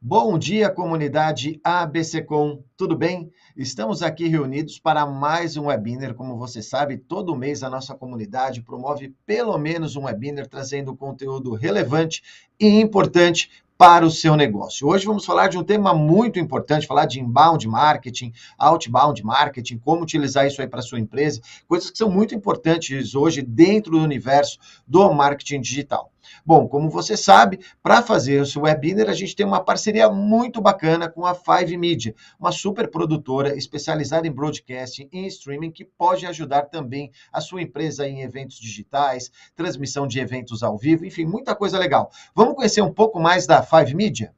Bom dia, comunidade ABCcom, tudo bem? Estamos aqui reunidos para mais um webinar. Como você sabe, todo mês a nossa comunidade promove pelo menos um webinar trazendo conteúdo relevante e importante para o seu negócio. Hoje vamos falar de um tema muito importante, falar de inbound marketing, outbound marketing, como utilizar isso aí para a sua empresa, coisas que são muito importantes hoje dentro do universo do marketing digital. Bom, como você sabe, para fazer esse webinar, a gente tem uma parceria muito bacana com a Five Media, uma super produtora especializada em broadcasting e streaming que pode ajudar também a sua empresa em eventos digitais, transmissão de eventos ao vivo, enfim, muita coisa legal. Vamos conhecer um pouco mais da Five Media?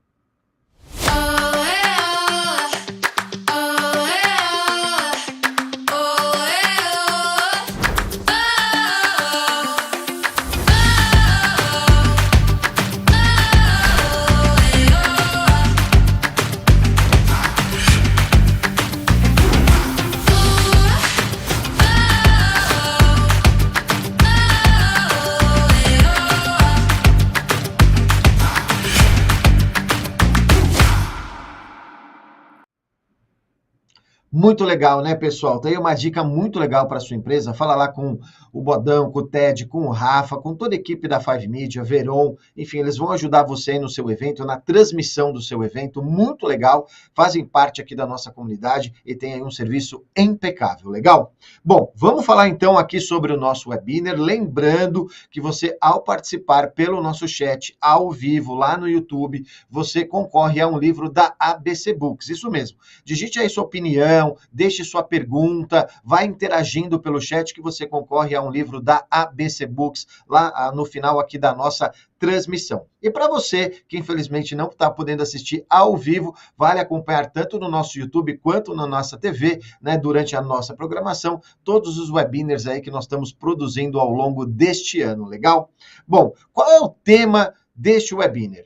Muito legal, né, pessoal? Tem uma dica muito legal para a sua empresa. Fala lá com o Bodão, com o Ted, com o Rafa, com toda a equipe da Five Media, Veron, enfim, eles vão ajudar você aí no seu evento, na transmissão do seu evento, muito legal, fazem parte aqui da nossa comunidade e tem aí um serviço impecável, legal? Bom, vamos falar então aqui sobre o nosso webinar, lembrando que você, ao participar pelo nosso chat, ao vivo, lá no YouTube, você concorre a um livro da ABC Books, isso mesmo. Digite aí sua opinião, deixe sua pergunta, vai interagindo pelo chat que você concorre a um livro da ABC Books lá no final aqui da nossa transmissão. E para você que infelizmente não está podendo assistir ao vivo, vale acompanhar tanto no nosso YouTube quanto na nossa TV, né, durante a nossa programação, todos os webinars aí que nós estamos produzindo ao longo deste ano, legal? Bom, qual é o tema deste webinar?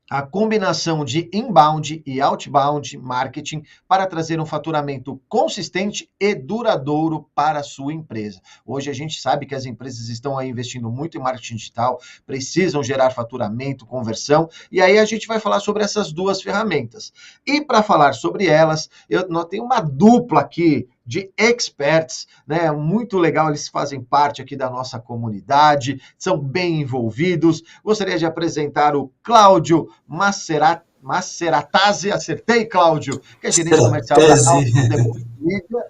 A combinação de inbound e outbound marketing para trazer um faturamento consistente e duradouro para a sua empresa. Hoje a gente sabe que as empresas estão aí investindo muito em marketing digital, precisam gerar faturamento, conversão, e aí a gente vai falar sobre essas duas ferramentas. E para falar sobre elas, nós temos uma dupla aqui de experts, né? Muito legal, eles fazem parte aqui da nossa comunidade, são bem envolvidos. Gostaria de apresentar o Cláudio Maceratazzi, acertei, Cláudio, que é gerente comercial da Alto Media,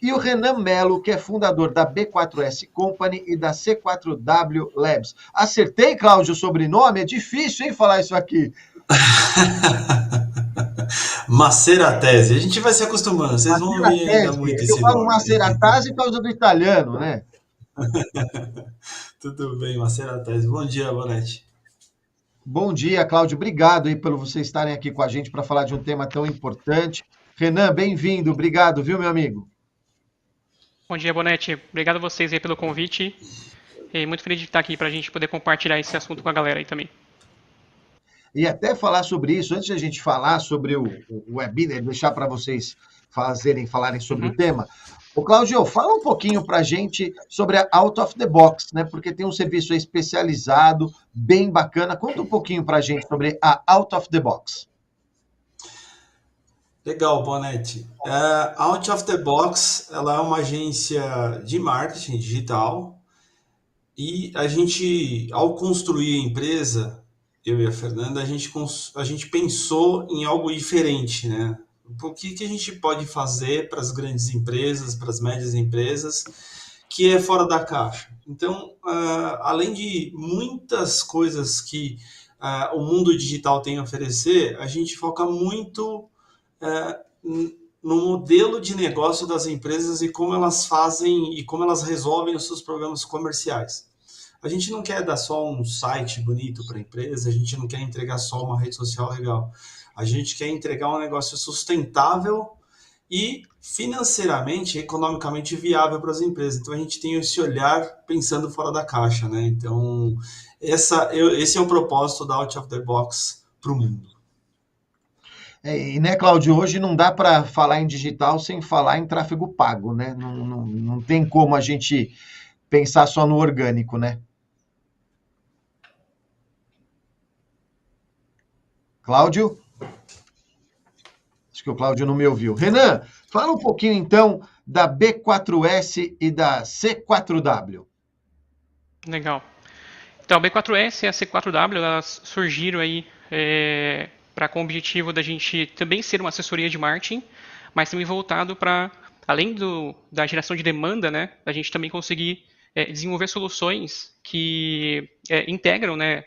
e o Renan Melo, que é fundador da B4S Company e da C4W Labs. Acertei, Cláudio, o sobrenome? É difícil, hein, falar isso aqui. Maceratazzi, a gente vai se acostumando, vocês vão ouvir ainda muito esse nome. Eu falo Maceratazzi por causa do italiano, né? Tudo bem, Maceratazzi. Bom dia, Bonetti. Bom dia, Cláudio. Obrigado aí por vocês estarem aqui com a gente para falar de um tema tão importante. Renan, bem-vindo. Obrigado, viu, meu amigo? Bom dia, Bonetti. Obrigado a vocês aí pelo convite. E muito feliz de estar aqui para a gente poder compartilhar esse assunto com a galera aí também. E até falar sobre isso, antes de a gente falar sobre o webinar, deixar para vocês falarem sobre o tema. Ô, Cláudio, fala um pouquinho para a gente sobre a Out of the Box, né? Porque tem um serviço especializado, bem bacana. Conta um pouquinho para a gente sobre a Out of the Box. Legal, Bonetti. A Out of the Box, ela é uma agência de marketing digital e a gente, ao construir a empresa, eu e a Fernanda, a gente pensou em algo diferente, né? O que a gente pode fazer para as grandes empresas, para as médias empresas, que é fora da caixa. Então, além de muitas coisas que o mundo digital tem a oferecer, a gente foca muito no modelo de negócio das empresas e como elas fazem e como elas resolvem os seus problemas comerciais. A gente não quer dar só um site bonito para a empresa, a gente não quer entregar só uma rede social legal. A gente quer entregar um negócio sustentável e financeiramente, economicamente viável para as empresas. Então a gente tem esse olhar pensando fora da caixa, né? Então esse é o propósito da Out of the Box para o mundo. E, né, Cláudio, hoje não dá para falar em digital sem falar em tráfego pago, né? Não tem como a gente pensar só no orgânico, né? Cláudio? Acho que o Cláudio não me ouviu. Renan, fala um pouquinho então da B4S e da C4W. Legal. Então, a B4S e a C4W, elas surgiram aí com o objetivo da gente também ser uma assessoria de marketing, mas também voltado para, além da geração de demanda, né, a gente também conseguir desenvolver soluções que integram, né,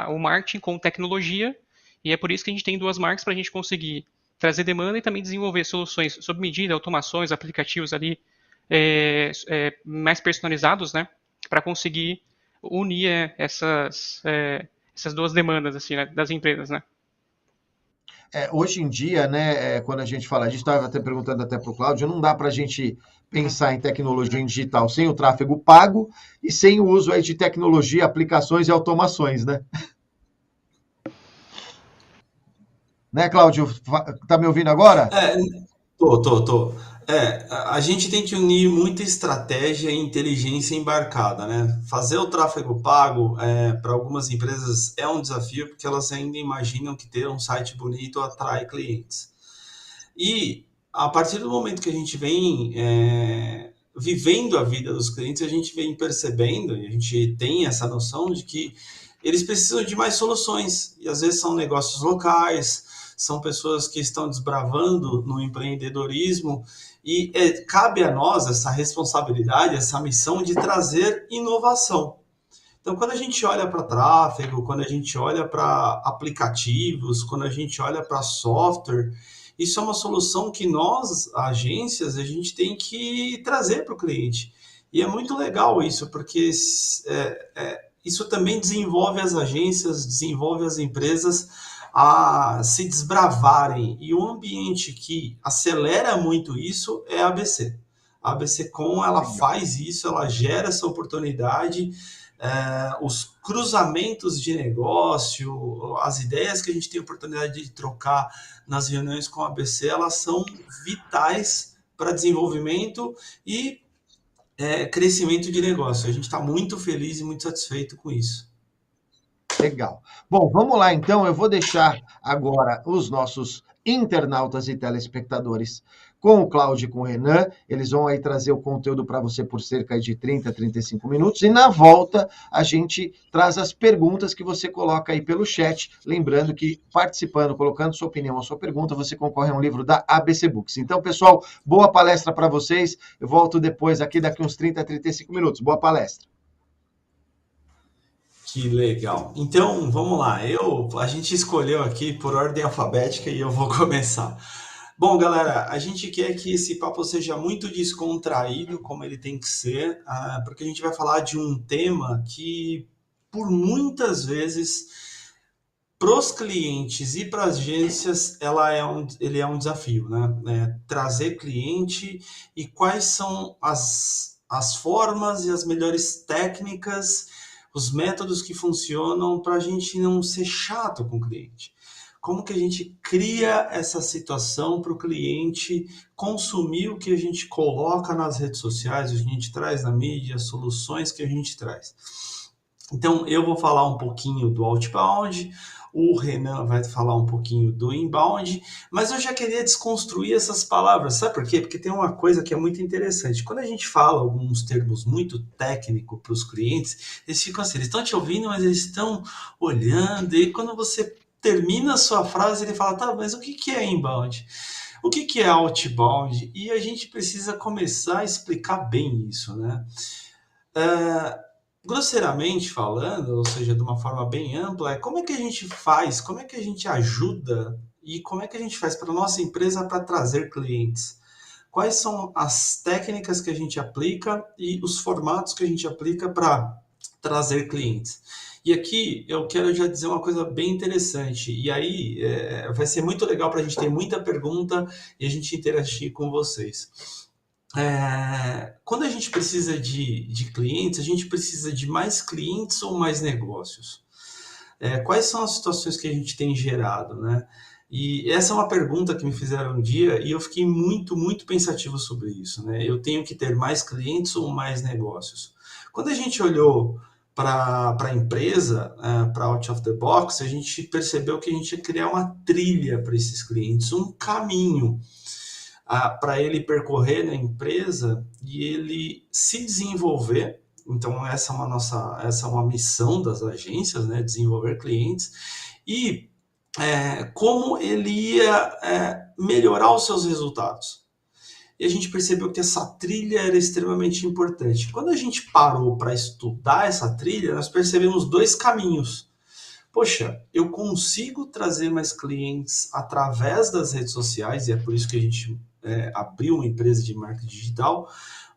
o marketing com tecnologia, e é por isso que a gente tem duas marcas para a gente conseguir trazer demanda e também desenvolver soluções sob medida, automações, aplicativos ali mais personalizados, né, para conseguir unir essas duas demandas assim, né, das empresas, né? Hoje em dia, né, quando a gente fala, a gente estava até perguntando até para o Cláudio, não dá para a gente pensar em tecnologia em digital sem o tráfego pago e sem o uso aí de tecnologia, aplicações e automações, né? Né, Cláudio? Tá me ouvindo agora? Tô. A gente tem que unir muita estratégia e inteligência embarcada, né? Fazer o tráfego pago para algumas empresas é um desafio, porque elas ainda imaginam que ter um site bonito atrai clientes. E a partir do momento que a gente vem vivendo a vida dos clientes, a gente vem percebendo, e a gente tem essa noção de que eles precisam de mais soluções. E às vezes são negócios locais, são pessoas que estão desbravando no empreendedorismo, e cabe a nós essa responsabilidade, essa missão de trazer inovação. Então, quando a gente olha para tráfego, quando a gente olha para aplicativos, quando a gente olha para software, isso é uma solução que nós, agências, a gente tem que trazer para o cliente. E é muito legal isso, porque isso também desenvolve as agências, desenvolve as empresas a se desbravarem. E um ambiente que acelera muito isso é a ABC. A ABC Com, ela faz isso, ela gera essa oportunidade, os cruzamentos de negócio, as ideias que a gente tem a oportunidade de trocar nas reuniões com a ABC, elas são vitais para desenvolvimento e crescimento de negócio. A gente está muito feliz e muito satisfeito com isso. Legal. Bom, vamos lá então. Eu vou deixar agora os nossos internautas e telespectadores com o Cláudio e com o Renan. Eles vão aí trazer o conteúdo para você por cerca de 30, 35 minutos. E na volta, a gente traz as perguntas que você coloca aí pelo chat. Lembrando que participando, colocando sua opinião ou sua pergunta, você concorre a um livro da ABC Books. Então, pessoal, boa palestra para vocês. Eu volto depois aqui, daqui uns 30, 35 minutos. Boa palestra. Que legal. Então, vamos lá. A gente escolheu aqui por ordem alfabética e eu vou começar. Bom, galera, a gente quer que esse papo seja muito descontraído, como ele tem que ser, porque a gente vai falar de um tema que, por muitas vezes, para os clientes e para as agências, ele é um desafio, né? Trazer cliente e quais são as formas e as melhores técnicas, os métodos que funcionam para a gente não ser chato com o cliente. Como que a gente cria essa situação para o cliente consumir o que a gente coloca nas redes sociais, o que a gente traz na mídia, as soluções que a gente traz. Então, eu vou falar um pouquinho do outbound, o Renan vai falar um pouquinho do inbound, mas eu já queria desconstruir essas palavras, sabe por quê? Porque tem uma coisa que é muito interessante. Quando a gente fala alguns termos muito técnicos para os clientes, eles ficam assim, eles estão te ouvindo, mas eles estão olhando, e quando você termina a sua frase, ele fala, tá, mas o que é inbound? O que é outbound? E a gente precisa começar a explicar bem isso, né? Grosseiramente falando, ou seja, de uma forma bem ampla, como é que a gente faz, como é que a gente ajuda e como é que a gente faz para a nossa empresa para trazer clientes? quais são as técnicas que a gente aplica e os formatos que a gente aplica para trazer clientes. E aqui eu quero já dizer uma coisa bem interessante, e aí vai ser muito legal para a gente ter muita pergunta e a gente interagir com vocês. Quando a gente precisa de clientes, a gente precisa de mais clientes ou mais negócios? Quais são as situações que a gente tem gerado, né? E essa é uma pergunta que me fizeram um dia e eu fiquei muito, muito pensativo sobre isso, né? Eu tenho que ter mais clientes ou mais negócios? Quando a gente olhou para a empresa, para Out of the Box, a gente percebeu que a gente ia criar uma trilha para esses clientes, um caminho para ele percorrer na empresa e ele se desenvolver. Então essa é uma missão das agências, né? Desenvolver clientes e como ele ia melhorar os seus resultados. E a gente percebeu que essa trilha era extremamente importante. Quando a gente parou para estudar essa trilha, nós percebemos dois caminhos. Poxa, eu consigo trazer mais clientes através das redes sociais, e é por isso que a gente abriu uma empresa de marketing digital,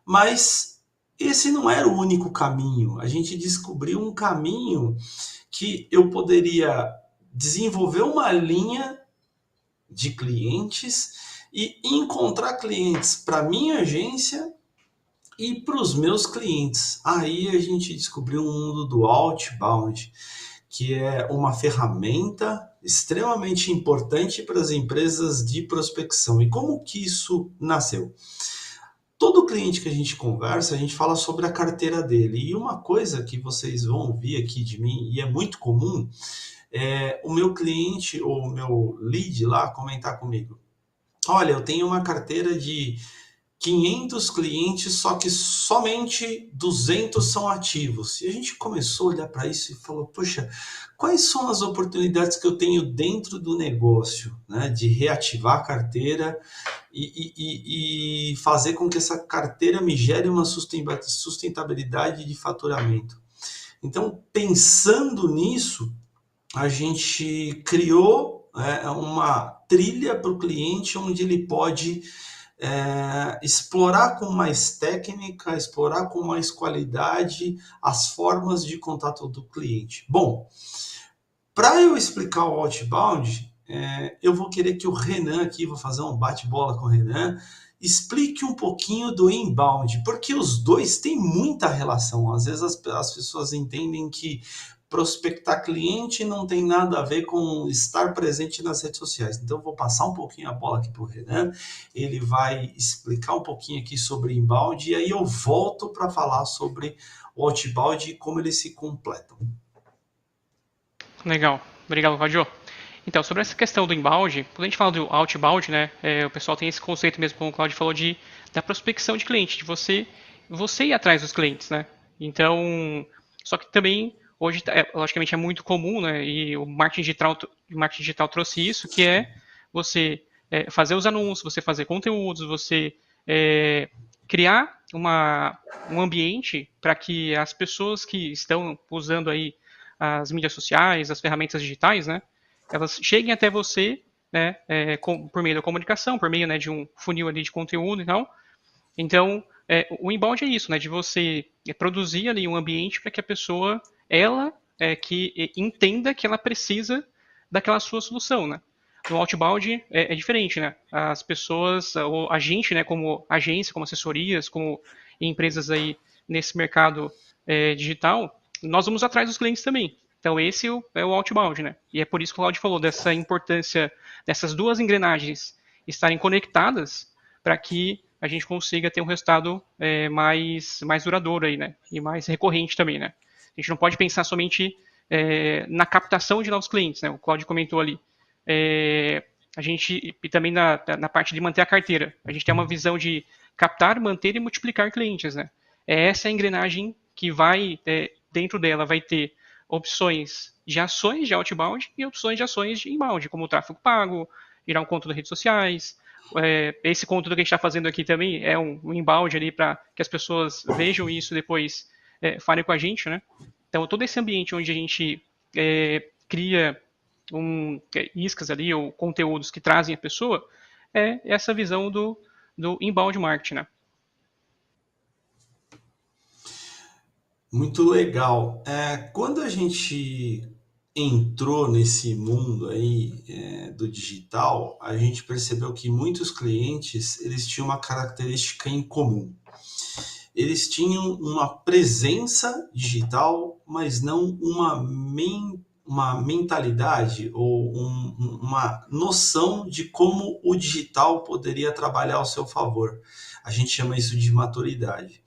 mas esse não era o único caminho. A gente descobriu um caminho que eu poderia desenvolver uma linha de clientes e encontrar clientes para minha agência e para os meus clientes. Aí a gente descobriu um mundo do outbound, que é uma ferramenta extremamente importante para as empresas de prospecção. E como que isso nasceu? Todo cliente que a gente conversa, a gente fala sobre a carteira dele. E uma coisa que vocês vão ouvir aqui de mim, e é muito comum, o meu cliente ou o meu lead lá comentar comigo: olha, eu tenho uma carteira de 500 clientes, só que somente 200 são ativos. E a gente começou a olhar para isso e falou: poxa, quais são as oportunidades que eu tenho dentro do negócio, né, de reativar a carteira e fazer com que essa carteira me gere uma sustentabilidade de faturamento. Então, pensando nisso, a gente criou uma trilha para o cliente onde ele pode explorar com mais técnica, explorar com mais qualidade as formas de contato do cliente. Bom, para eu explicar o outbound, eu vou querer que o Renan aqui, vou fazer um bate-bola com o Renan, explique um pouquinho do inbound, porque os dois têm muita relação. Às vezes as pessoas entendem que prospectar cliente não tem nada a ver com estar presente nas redes sociais. Então, eu vou passar um pouquinho a bola aqui para o Renan, ele vai explicar um pouquinho aqui sobre inbound, e aí eu volto para falar sobre o outbound e como eles se completam. Legal. Obrigado, Claudio. Então, sobre essa questão do inbound, quando a gente fala do outbound, né, o pessoal tem esse conceito mesmo, como o Claudio falou, da prospecção de cliente, de você ir atrás dos clientes, né? Então, só que também, hoje, logicamente, é muito comum, né, e o marketing digital trouxe isso, que é você fazer os anúncios, você fazer conteúdos, você criar um ambiente para que as pessoas que estão usando aí as mídias sociais, as ferramentas digitais, né, elas cheguem até você, né, por meio da comunicação, por meio, né, de um funil ali de conteúdo e tal. Então, o inbound é isso, né, de você produzir ali um ambiente para que a pessoa, ela, que entenda que ela precisa daquela sua solução, né. No outbound é diferente, né, as pessoas, a gente, né, como agência, como assessorias, como empresas aí nesse mercado digital, nós vamos atrás dos clientes também. Então, esse é o outbound, né? E é por isso que o Claudio falou dessa importância dessas duas engrenagens estarem conectadas para que a gente consiga ter um resultado mais duradouro aí, né? E mais recorrente também, né? A gente não pode pensar somente na captação de novos clientes, né? O Claudio comentou ali. A gente, e também na parte de manter a carteira, a gente tem uma visão de captar, manter e multiplicar clientes, né? Essa é a engrenagem que vai, dentro dela, vai ter opções de ações de outbound e opções de ações de inbound, como o tráfego pago, virar um conto das redes sociais. Esse conteúdo que a gente está fazendo aqui também é um inbound ali para que as pessoas vejam isso e depois falem com a gente, né? Então, todo esse ambiente onde a gente cria iscas ali ou conteúdos que trazem a pessoa é essa visão do inbound marketing, né? Muito legal. Quando a gente entrou nesse mundo aí do digital, a gente percebeu que muitos clientes eles tinham uma característica em comum. Eles tinham uma presença digital, mas não uma mentalidade ou uma noção de como o digital poderia trabalhar ao seu favor. A gente chama isso de maturidade.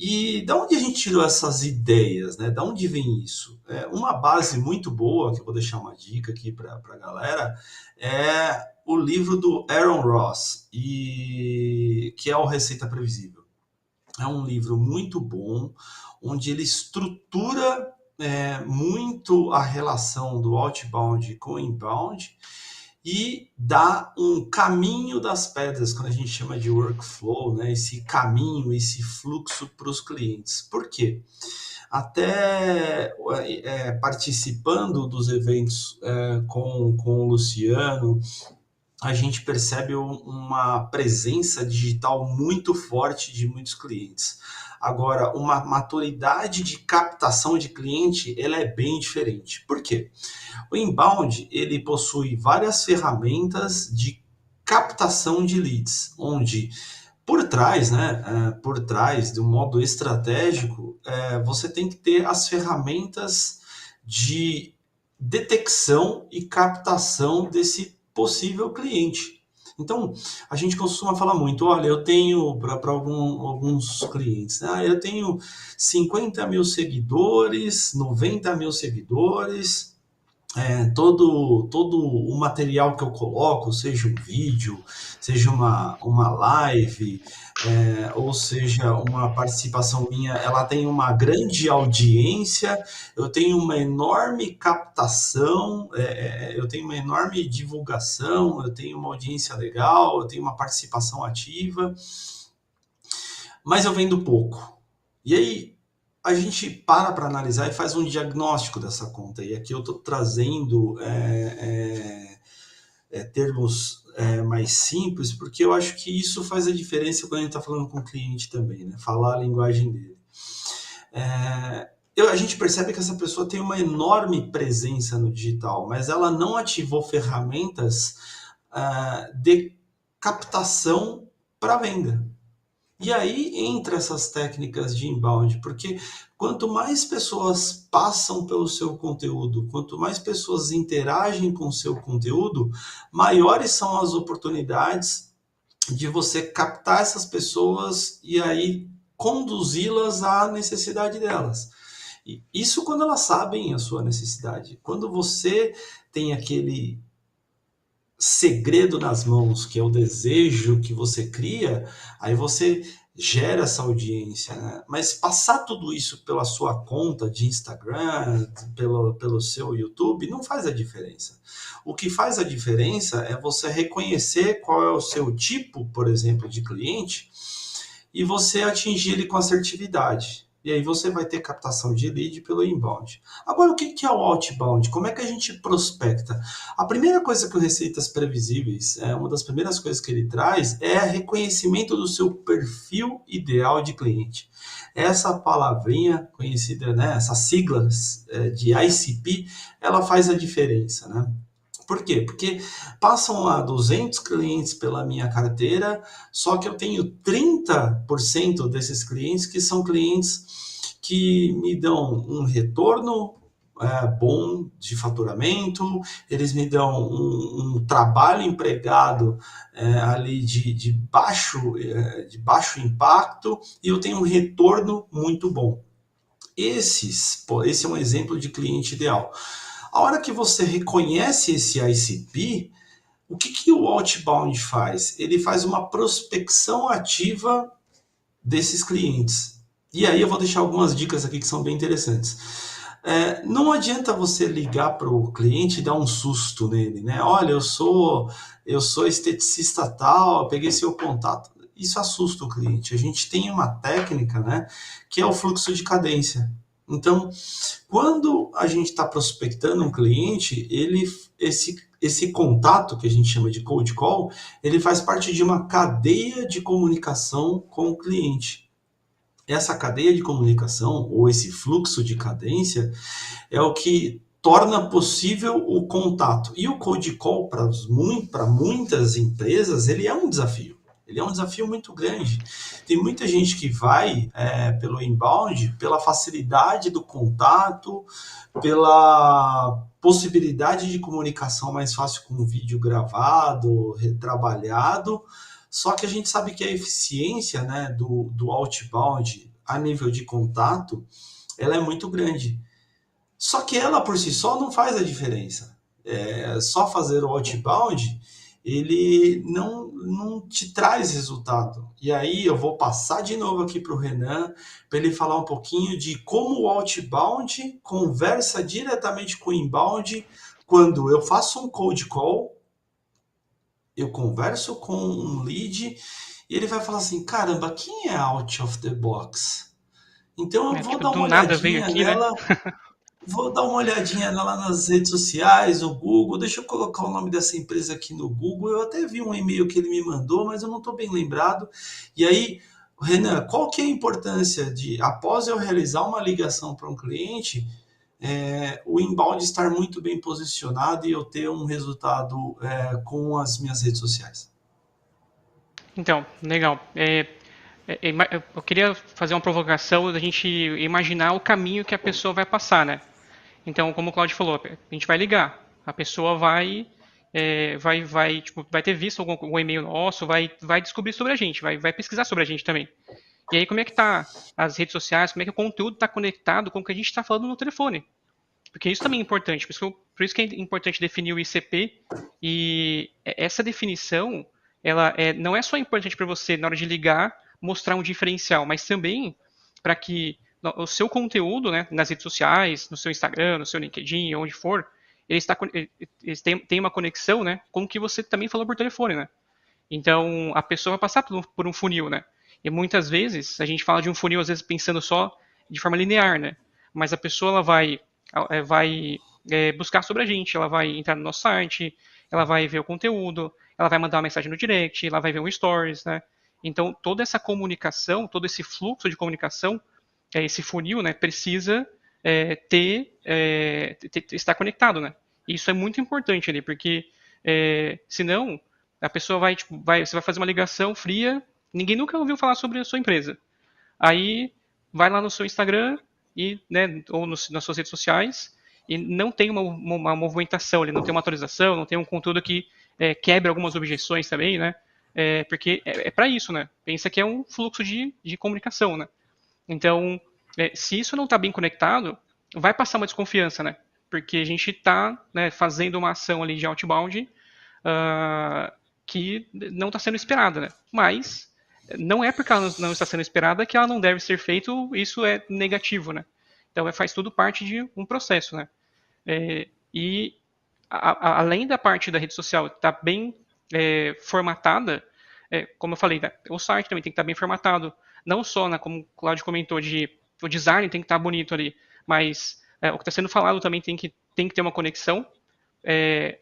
E da onde a gente tirou essas ideias, né? Da onde vem isso? Uma base muito boa, que eu vou deixar uma dica aqui para a galera, é o livro do Aaron Ross, que é o Receita Previsível. É um livro muito bom, onde ele estrutura muito a relação do outbound com o inbound e dá um caminho das pedras, quando a gente chama de workflow, né? Esse caminho, esse fluxo para os clientes. Por quê? Até participando dos eventos com o Luciano, a gente percebe uma presença digital muito forte de muitos clientes. Agora, uma maturidade de captação de cliente, ela é bem diferente. Por quê? O inbound, ele possui várias ferramentas de captação de leads, onde por trás, né, por trás, de um modo estratégico, você tem que ter as ferramentas de detecção e captação desse possível cliente. Então, a gente costuma falar muito, olha, eu tenho, para alguns clientes, né, eu tenho 50 mil seguidores, 90 mil seguidores, todo o material que eu coloco, seja um vídeo, seja uma live, ou seja uma participação minha, ela tem uma grande audiência, eu tenho uma enorme captação, eu tenho uma enorme divulgação, eu tenho uma audiência legal, eu tenho uma participação ativa, mas eu vendo pouco. E aí, a gente para analisar e faz um diagnóstico dessa conta. E aqui eu estou trazendo termos mais simples, porque eu acho que isso faz a diferença quando a gente está falando com o cliente também, né? Falar a linguagem dele. A gente percebe que essa pessoa tem uma enorme presença no digital, mas ela não ativou ferramentas de captação para venda. E aí entra essas técnicas de inbound, porque quanto mais pessoas passam pelo seu conteúdo, quanto mais pessoas interagem com o seu conteúdo, maiores são as oportunidades de você captar essas pessoas e aí conduzi-las à necessidade delas. E isso quando elas sabem a sua necessidade. Quando você tem aquele segredo nas mãos, que é o desejo que você cria, aí você gera essa audiência, né? Mas passar tudo isso pela sua conta de Instagram, pelo seu YouTube, não faz a diferença. O que faz a diferença é você reconhecer qual é o seu tipo, por exemplo, de cliente, e você atingir ele com assertividade. E aí você vai ter captação de lead pelo inbound. Agora, o que é o outbound? Como é que a gente prospecta? A primeira coisa que o Receitas Previsíveis, uma das primeiras coisas que ele traz é reconhecimento do seu perfil ideal de cliente. Essa palavrinha conhecida, né, essas siglas de ICP, ela faz a diferença, né? Por quê? Porque passam lá 200 clientes pela minha carteira, só que eu tenho 30% desses clientes que são clientes que me dão um retorno bom de faturamento, eles me dão um trabalho empregado ali de baixo impacto e eu tenho um retorno muito bom. Esse é um exemplo de cliente ideal. A hora que você reconhece esse ICP, o que o outbound faz? Ele faz uma prospecção ativa desses clientes. E aí eu vou deixar algumas dicas aqui que são bem interessantes. Não adianta você ligar para o cliente e dar um susto nele, né? Olha, eu sou esteticista tal, eu peguei seu contato. Isso assusta o cliente. A gente tem uma técnica, né, que é o fluxo de cadência. Então, quando a gente está prospectando um cliente, esse contato, que a gente chama de cold call, ele faz parte de uma cadeia de comunicação com o cliente. Essa cadeia de comunicação, ou esse fluxo de cadência, é o que torna possível o contato. E o cold call, para muitas empresas, ele é um desafio. Ele é um desafio muito grande. Tem muita gente que vai pelo inbound, pela facilidade do contato, pela possibilidade de comunicação mais fácil com um vídeo gravado, retrabalhado, só que a gente sabe que a eficiência, né, do outbound a nível de contato, ela é muito grande. Só que ela por si só não faz a diferença. Só fazer o outbound, ele não te traz resultado. E aí eu vou passar de novo aqui para o Renan, para ele falar um pouquinho de como o outbound conversa diretamente com o inbound quando eu faço um cold call, eu converso com um lead e ele vai falar assim, caramba, quem é out of the box? Então eu vou dar uma Do nada veio olhadinha aqui, né? nela, vou dar uma olhadinha nela nas redes sociais, no Google, deixa eu colocar o nome dessa empresa aqui no Google, eu até vi um e-mail que ele me mandou, mas eu não estou bem lembrado. E aí, Renan, qual que é a importância de, após eu realizar uma ligação para um cliente, o inbound estar muito bem posicionado e eu ter um resultado com as minhas redes sociais? Então, legal. Eu queria fazer uma provocação da gente imaginar o caminho que a pessoa vai passar, né? Então, como o Claudio falou, a gente vai ligar. A pessoa vai ter visto algum e-mail nosso, vai descobrir sobre a gente, vai pesquisar sobre a gente também. E aí, como é que tá as redes sociais, como é que o conteúdo está conectado com o que a gente está falando no telefone? Porque isso também é importante, por isso que é importante definir o ICP, e essa definição, ela não é só importante para você, na hora de ligar, mostrar um diferencial, mas também para que o seu conteúdo, né, nas redes sociais, no seu Instagram, no seu LinkedIn, onde for, eles têm uma conexão, né, com o que você também falou por telefone, né? Então, a pessoa vai passar por um funil, né? E muitas vezes, a gente fala de um funil, às vezes, pensando só de forma linear, né? Mas a pessoa, ela vai buscar sobre a gente, ela vai entrar no nosso site, ela vai ver o conteúdo, ela vai mandar uma mensagem no direct, ela vai ver um stories, né? Então, toda essa comunicação, todo esse fluxo de comunicação, esse funil, né, precisa estar conectado, né? E isso é muito importante ali, porque senão a pessoa você vai fazer uma ligação fria, ninguém nunca ouviu falar sobre a sua empresa. Aí vai lá no seu Instagram né, ou nas suas redes sociais e não tem uma movimentação, ele não tem uma atualização, não tem um conteúdo que quebra algumas objeções também, né? Porque é para isso, né? Pensa que é um fluxo de comunicação, né? Então, se isso não está bem conectado, vai passar uma desconfiança, né? Porque a gente está, né, fazendo uma ação ali de outbound que não está sendo esperada, né? Mas não é porque ela não está sendo esperada que ela não deve ser feita, isso é negativo, né? Então faz tudo parte de um processo, né? E além da parte da rede social estar bem formatada, como eu falei, né, o site também tem que estar bem formatado, não só, né, como o Claudio comentou, o design tem que estar bonito ali, mas o que está sendo falado também tem que ter uma conexão.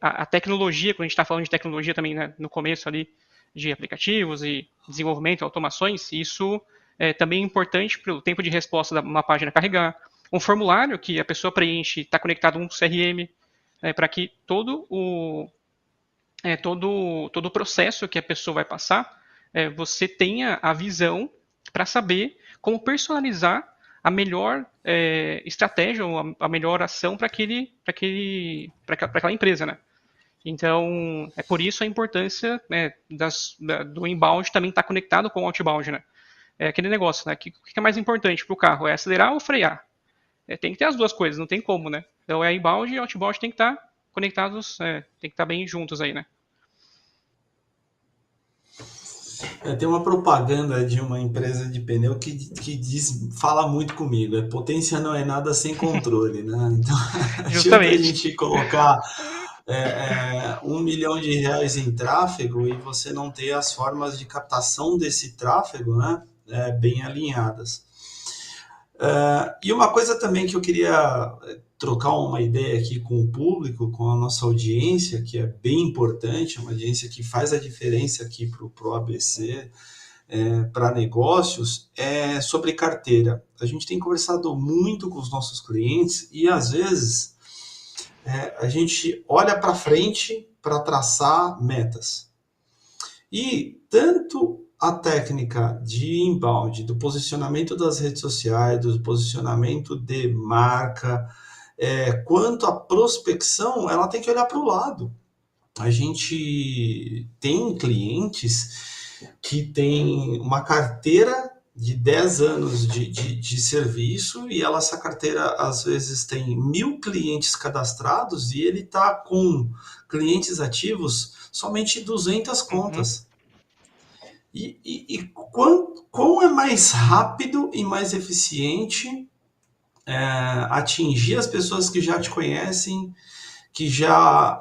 A tecnologia, quando a gente está falando de tecnologia também, né, no começo ali, de aplicativos e desenvolvimento, automações, isso também é importante para o tempo de resposta de uma página carregar. Um formulário que a pessoa preenche está conectado a um CRM, para que todo o processo que a pessoa vai passar, você tenha a visão para saber como personalizar a melhor estratégia ou a melhor ação para aquela empresa, né? Então, é por isso a importância, né, do inbound também estar conectado com o outbound, né? É aquele negócio, né? O que é mais importante para o carro? É acelerar ou frear? Tem que ter as duas coisas, não tem como, né? Então, inbound e outbound tem que estar conectados, tem que estar bem juntos aí, né? Tem uma propaganda de uma empresa de pneu que fala muito comigo. Potência não é nada sem controle, né? Então, não adianta a gente colocar R$1 milhão em tráfego e você não ter as formas de captação desse tráfego, né, bem alinhadas. E uma coisa também que eu queria trocar uma ideia aqui com o público, com a nossa audiência, que é bem importante, uma audiência que faz a diferença aqui para o ABC, para negócios, é sobre carteira. A gente tem conversado muito com os nossos clientes e, às vezes, a gente olha para frente para traçar metas. E tanto a técnica de inbound, do posicionamento das redes sociais, do posicionamento de marca, quanto a prospecção, ela tem que olhar para o lado. A gente tem clientes que têm uma carteira de 10 anos de serviço e essa carteira às vezes tem 1.000 clientes cadastrados e ele está com clientes ativos somente 200 contas. E quão é mais rápido e mais eficiente atingir as pessoas que já te conhecem, que já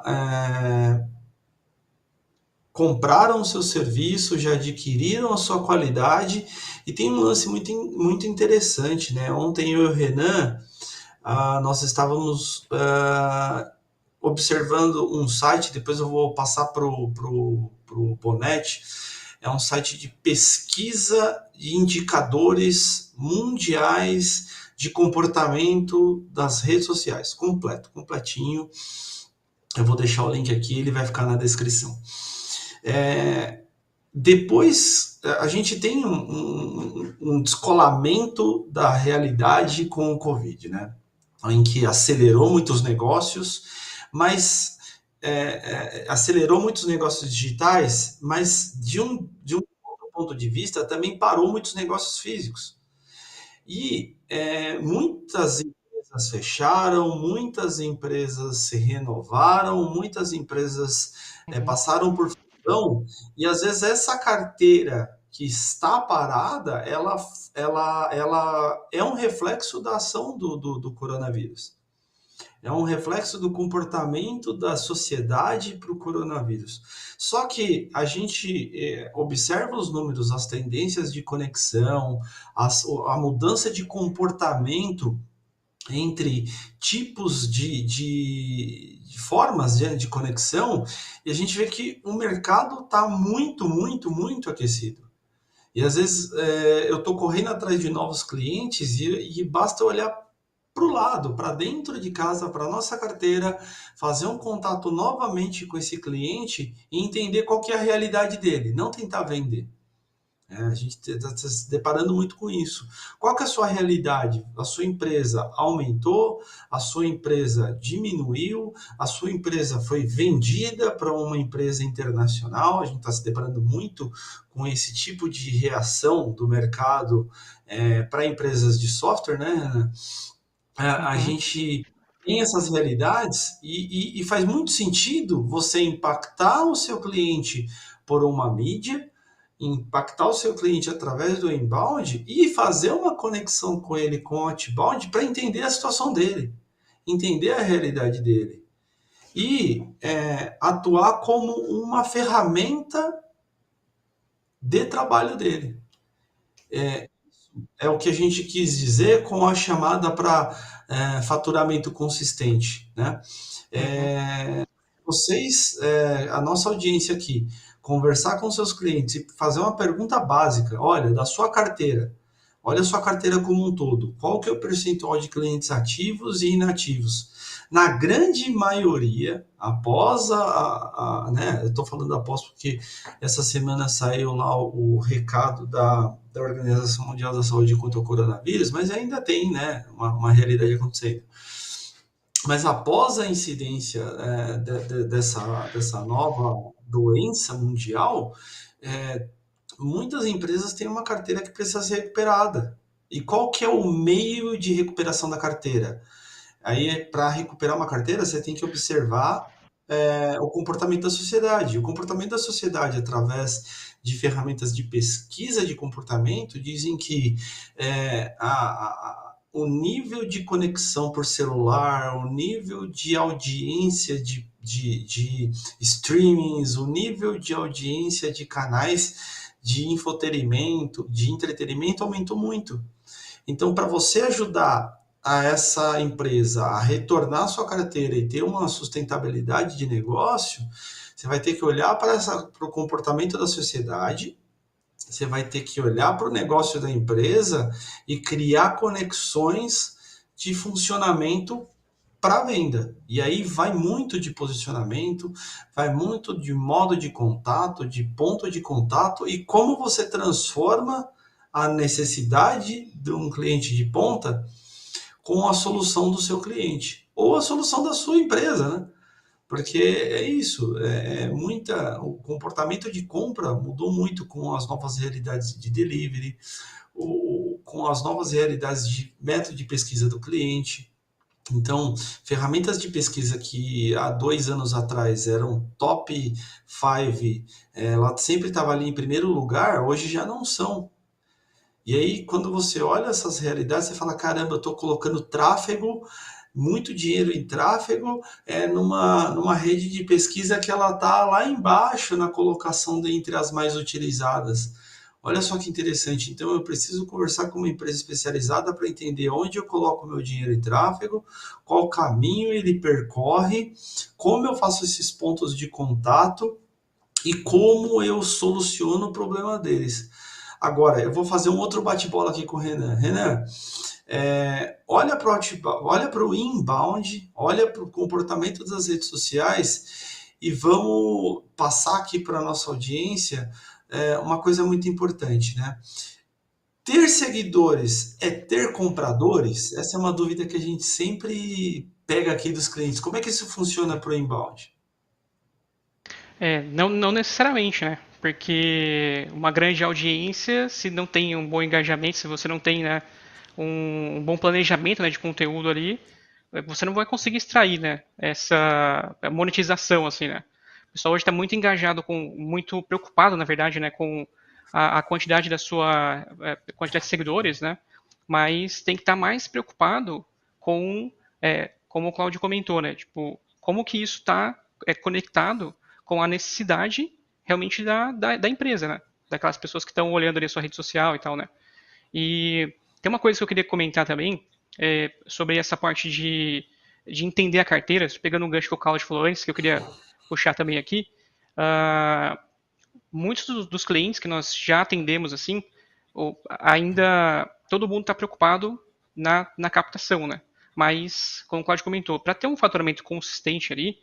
compraram o seu serviço, já adquiriram a sua qualidade. E tem um lance muito, muito interessante, né? Ontem eu e o Renan, nós estávamos observando um site, depois eu vou passar para o Bonetti. É um site de pesquisa de indicadores mundiais de comportamento das redes sociais. Completinho. Eu vou deixar o link aqui, ele vai ficar na descrição. Depois, a gente tem um descolamento da realidade com o Covid, né? Em que acelerou muitos negócios, mas acelerou muitos negócios digitais, mas de um outro ponto de vista também parou muitos negócios físicos. E muitas empresas fecharam, muitas empresas se renovaram, muitas empresas passaram por fusão, e às vezes essa carteira que está parada, ela é um reflexo da ação do coronavírus. É um reflexo do comportamento da sociedade para o coronavírus. Só que a gente observa os números, as tendências de conexão, a mudança de comportamento entre tipos de formas de conexão, e a gente vê que o mercado está muito, muito, muito aquecido. E às vezes eu estou correndo atrás de novos clientes e basta olhar para o lado, para dentro de casa, para a nossa carteira, fazer um contato novamente com esse cliente e entender qual que é a realidade dele, não tentar vender. A gente está se deparando muito com isso. Qual que é a sua realidade? A sua empresa aumentou? A sua empresa diminuiu? A sua empresa foi vendida para uma empresa internacional? A gente está se deparando muito com esse tipo de reação do mercado para empresas de software, né? A gente tem essas realidades e faz muito sentido você impactar o seu cliente por uma mídia, impactar o seu cliente através do inbound e fazer uma conexão com ele com o outbound para entender a situação dele, entender a realidade dele e atuar como uma ferramenta de trabalho dele. É o que a gente quis dizer com a chamada para faturamento consistente, né? Vocês, a nossa audiência aqui, conversar com seus clientes e fazer uma pergunta básica, olha, da sua carteira, olha a sua carteira como um todo, qual que é o percentual de clientes ativos e inativos? Na grande maioria, após né, eu estou falando após porque essa semana saiu lá o recado da Organização Mundial da Saúde contra o coronavírus, mas ainda tem, né, uma realidade acontecendo. Mas após a incidência dessa nova doença mundial, muitas empresas têm uma carteira que precisa ser recuperada. E qual que é o meio de recuperação da carteira? Aí, para recuperar uma carteira, você tem que observar o comportamento da sociedade. O comportamento da sociedade, através de ferramentas de pesquisa de comportamento, dizem que o nível de conexão por celular, o nível de audiência de streamings, o nível de audiência de canais de infotenimento, de entretenimento aumentou muito. Então, para você ajudar a essa empresa a retornar a sua carteira e ter uma sustentabilidade de negócio, você vai ter que olhar para o comportamento da sociedade, você vai ter que olhar para o negócio da empresa e criar conexões de funcionamento para venda. E aí vai muito de posicionamento, vai muito de modo de contato, de ponto de contato e como você transforma a necessidade de um cliente de ponta com a solução do seu cliente ou a solução da sua empresa, né? Porque é isso, o comportamento de compra mudou muito com as novas realidades de delivery, com as novas realidades de método de pesquisa do cliente. Então, ferramentas de pesquisa que há 2 anos atrás eram top 5, ela sempre estava ali em primeiro lugar, hoje já não são. E aí, quando você olha essas realidades, você fala, caramba, eu estou colocando tráfego, muito dinheiro em tráfego, numa rede de pesquisa que ela está lá embaixo na colocação entre as mais utilizadas. Olha só que interessante. Então, eu preciso conversar com uma empresa especializada para entender onde eu coloco meu dinheiro em tráfego, qual caminho ele percorre, como eu faço esses pontos de contato e como eu soluciono o problema deles. Agora, eu vou fazer um outro bate-bola aqui com o Renan. Renan, olha para o inbound, olha para o comportamento das redes sociais e vamos passar aqui para a nossa audiência uma coisa muito importante, né? Ter seguidores é ter compradores? Essa é uma dúvida que a gente sempre pega aqui dos clientes. Como é que isso funciona para o inbound? Não necessariamente, né? Porque uma grande audiência, se não tem um bom engajamento, se você não tem, né, um bom planejamento, né, de conteúdo ali, você não vai conseguir extrair, né, essa monetização, assim, né? O pessoal hoje está muito engajado, muito preocupado, na verdade, né, com a quantidade quantidade de seguidores, né? Mas tem que estar mais preocupado com, como o Claudio comentou, né? Tipo, como que isso está conectado com a necessidade realmente da empresa, né? Daquelas pessoas que estão olhando ali a sua rede social e tal, né? E tem uma coisa que eu queria comentar também sobre essa parte de entender a carteira, pegando um gancho que o Claudio falou antes, que eu queria puxar também aqui. Uh, Muitos dos clientes que nós já atendemos assim, ainda todo mundo está preocupado na captação, né? Mas, como o Claudio comentou, para ter um faturamento consistente ali,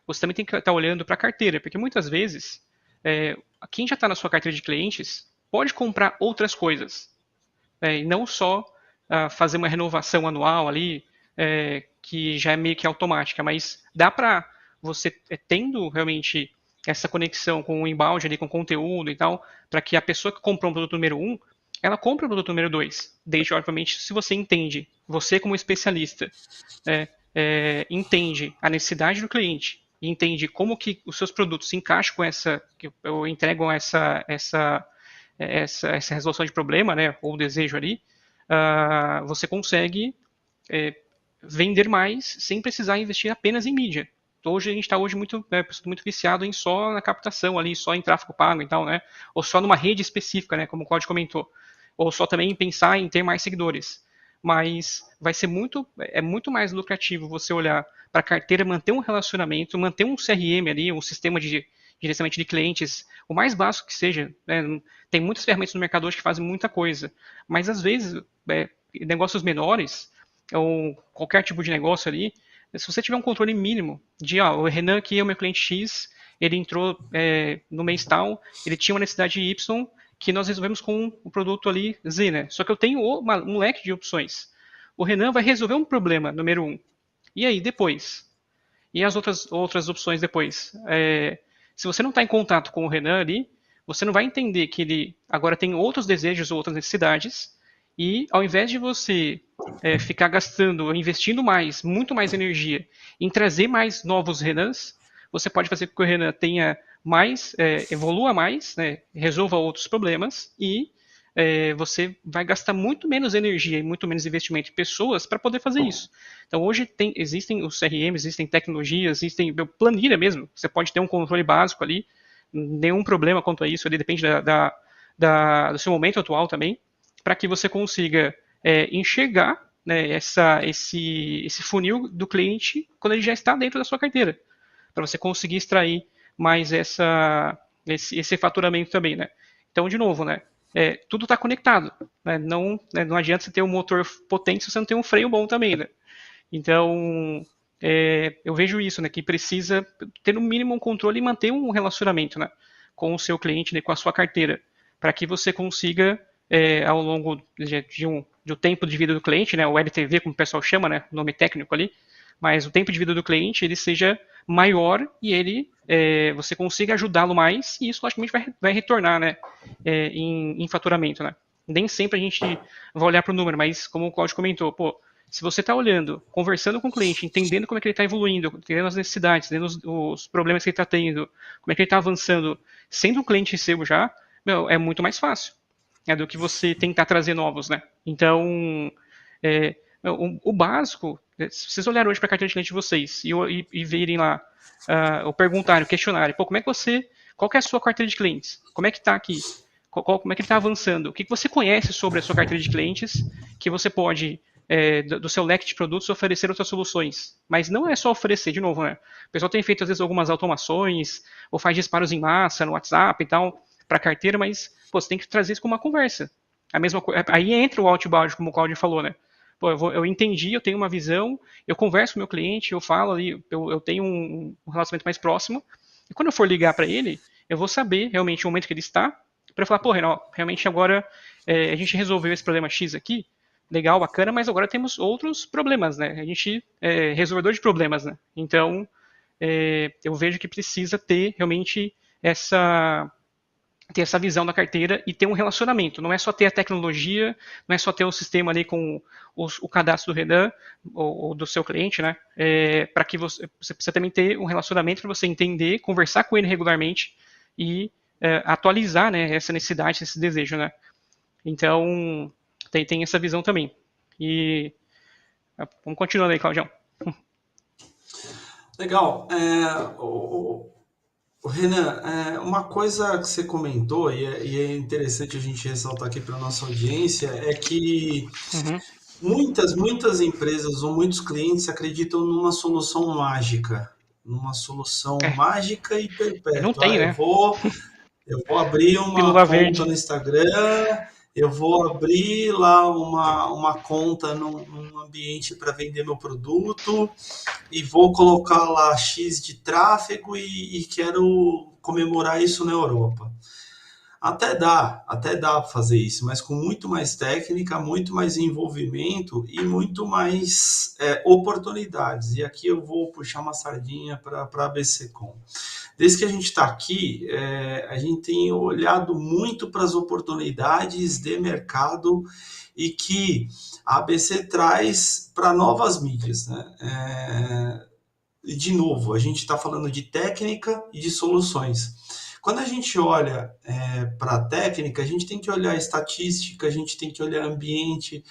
você também tem que estar olhando para a carteira, porque muitas vezes quem já está na sua carteira de clientes pode comprar outras coisas, e não só fazer uma renovação anual ali, que já é meio que automática, mas dá para você, tendo realmente essa conexão com o inbound ali, com o conteúdo e tal, para que a pessoa que comprou o produto número 1, ela compre o produto número 2, desde, obviamente, se você entende, você como especialista, entende a necessidade do cliente e entende como que os seus produtos se encaixam com ou entregam essa resolução de problema, né, ou desejo ali, você consegue vender mais sem precisar investir apenas em mídia. Hoje a gente está muito viciado em só na captação ali, só em tráfego pago e tal, né? Ou só numa rede específica, né? Como o Claudio comentou. Ou só também pensar em ter mais seguidores. Mas vai ser muito mais lucrativo você olhar para a carteira, manter um relacionamento, manter um CRM ali, um sistema de gerenciamento de clientes, o mais básico que seja. Né? Tem muitas ferramentas no mercado hoje que fazem muita coisa. Mas às vezes, negócios menores, ou qualquer tipo de negócio ali, se você tiver um controle mínimo de, o Renan aqui é o meu cliente X, ele entrou no mês tal, ele tinha uma necessidade Y, que nós resolvemos com o produto ali Z, né? Só que eu tenho um leque de opções. O Renan vai resolver um problema, número 1. E aí, depois? E as outras opções depois? Se você não está em contato com o Renan ali, você não vai entender que ele agora tem outros desejos ou outras necessidades, e ao invés de você ficar gastando, investindo muito mais energia em trazer mais novos Renans, você pode fazer com que o Renan tenha evolua mais, né, resolva outros problemas e você vai gastar muito menos energia e muito menos investimento em pessoas para poder fazer isso. Então hoje existem os CRM, existem tecnologias, existem planilha mesmo, você pode ter um controle básico ali, nenhum problema quanto a isso, ele depende do seu momento atual também, para que você consiga enxergar, né, esse funil do cliente quando ele já está dentro da sua carteira, para você conseguir extrair mais esse faturamento também, né? Então, de novo, né? Tudo está conectado, né? Não adianta você ter um motor potente se você não tem um freio bom também, né? Então, eu vejo isso, né? Que precisa ter no mínimo um controle e manter um relacionamento, né? Com o seu cliente, né, com a sua carteira, para que você consiga, ao longo de um tempo de vida do cliente, né? O LTV, como o pessoal chama, né? Nome técnico ali, mas o tempo de vida do cliente ele seja maior e você consiga ajudá-lo mais e isso logicamente vai retornar, né, em faturamento, né? Nem sempre a gente vai olhar para o número, mas como o Claudio comentou, pô, se você está olhando, conversando com o cliente, entendendo como é que ele está evoluindo, entendendo as necessidades, entendendo os problemas que ele está tendo, como é que ele está avançando, sendo um cliente seu já, meu, é muito mais fácil, né, do que você tentar trazer novos, né? Então, o básico, se vocês olharem hoje para a carteira de cliente de vocês e verem lá, ou perguntarem, o questionário, pô, qual que é a sua carteira de clientes? Como é que está aqui? Como é que ele está avançando? O que você conhece sobre a sua carteira de clientes que você pode, do seu leque de produtos, oferecer outras soluções? Mas não é só oferecer, de novo, né? O pessoal tem feito, às vezes, algumas automações, ou faz disparos em massa no WhatsApp e tal, para a carteira, mas pô, você tem que trazer isso como uma conversa. A mesma aí entra o outbound, como o Claudio falou, né? Pô, eu entendi, eu tenho uma visão, eu converso com o meu cliente, eu falo ali, eu tenho um relacionamento mais próximo, e quando eu for ligar para ele, eu vou saber realmente o momento que ele está, para falar, pô, Renan, realmente agora a gente resolveu esse problema X aqui, legal, bacana, mas agora temos outros problemas, né? A gente é resolvedor de problemas, né? Então, eu vejo que precisa ter realmente ter essa visão da carteira e ter um relacionamento. Não é só ter a tecnologia, não é só ter o sistema ali com o cadastro do Redan ou do seu cliente, né? Para que você precisa também ter um relacionamento para você entender, conversar com ele regularmente e atualizar, né, essa necessidade, esse desejo, né? Então, tem essa visão também. E vamos continuando aí, Claudião. Legal. Renan, uma coisa que você comentou, e é interessante a gente ressaltar aqui para a nossa audiência, é que muitas empresas ou muitos clientes acreditam numa solução mágica, e Não perpétua. tem, né? Eu vou abrir uma Pílula conta verde. no Instagram, eu vou abrir lá uma conta num ambiente para vender meu produto e vou colocar lá X de tráfego e quero comemorar isso na Europa. Até dá para fazer isso, mas com muito mais técnica, muito mais envolvimento e muito mais oportunidades. E aqui eu vou puxar uma sardinha para a ABCcom. Desde que a gente está aqui, a gente tem olhado muito para as oportunidades de mercado e que a ABC traz para novas mídias, né? De novo, a gente está falando de técnica e de soluções. Quando a gente olha para a técnica, a gente tem que olhar estatística, a gente tem que olhar ambiente,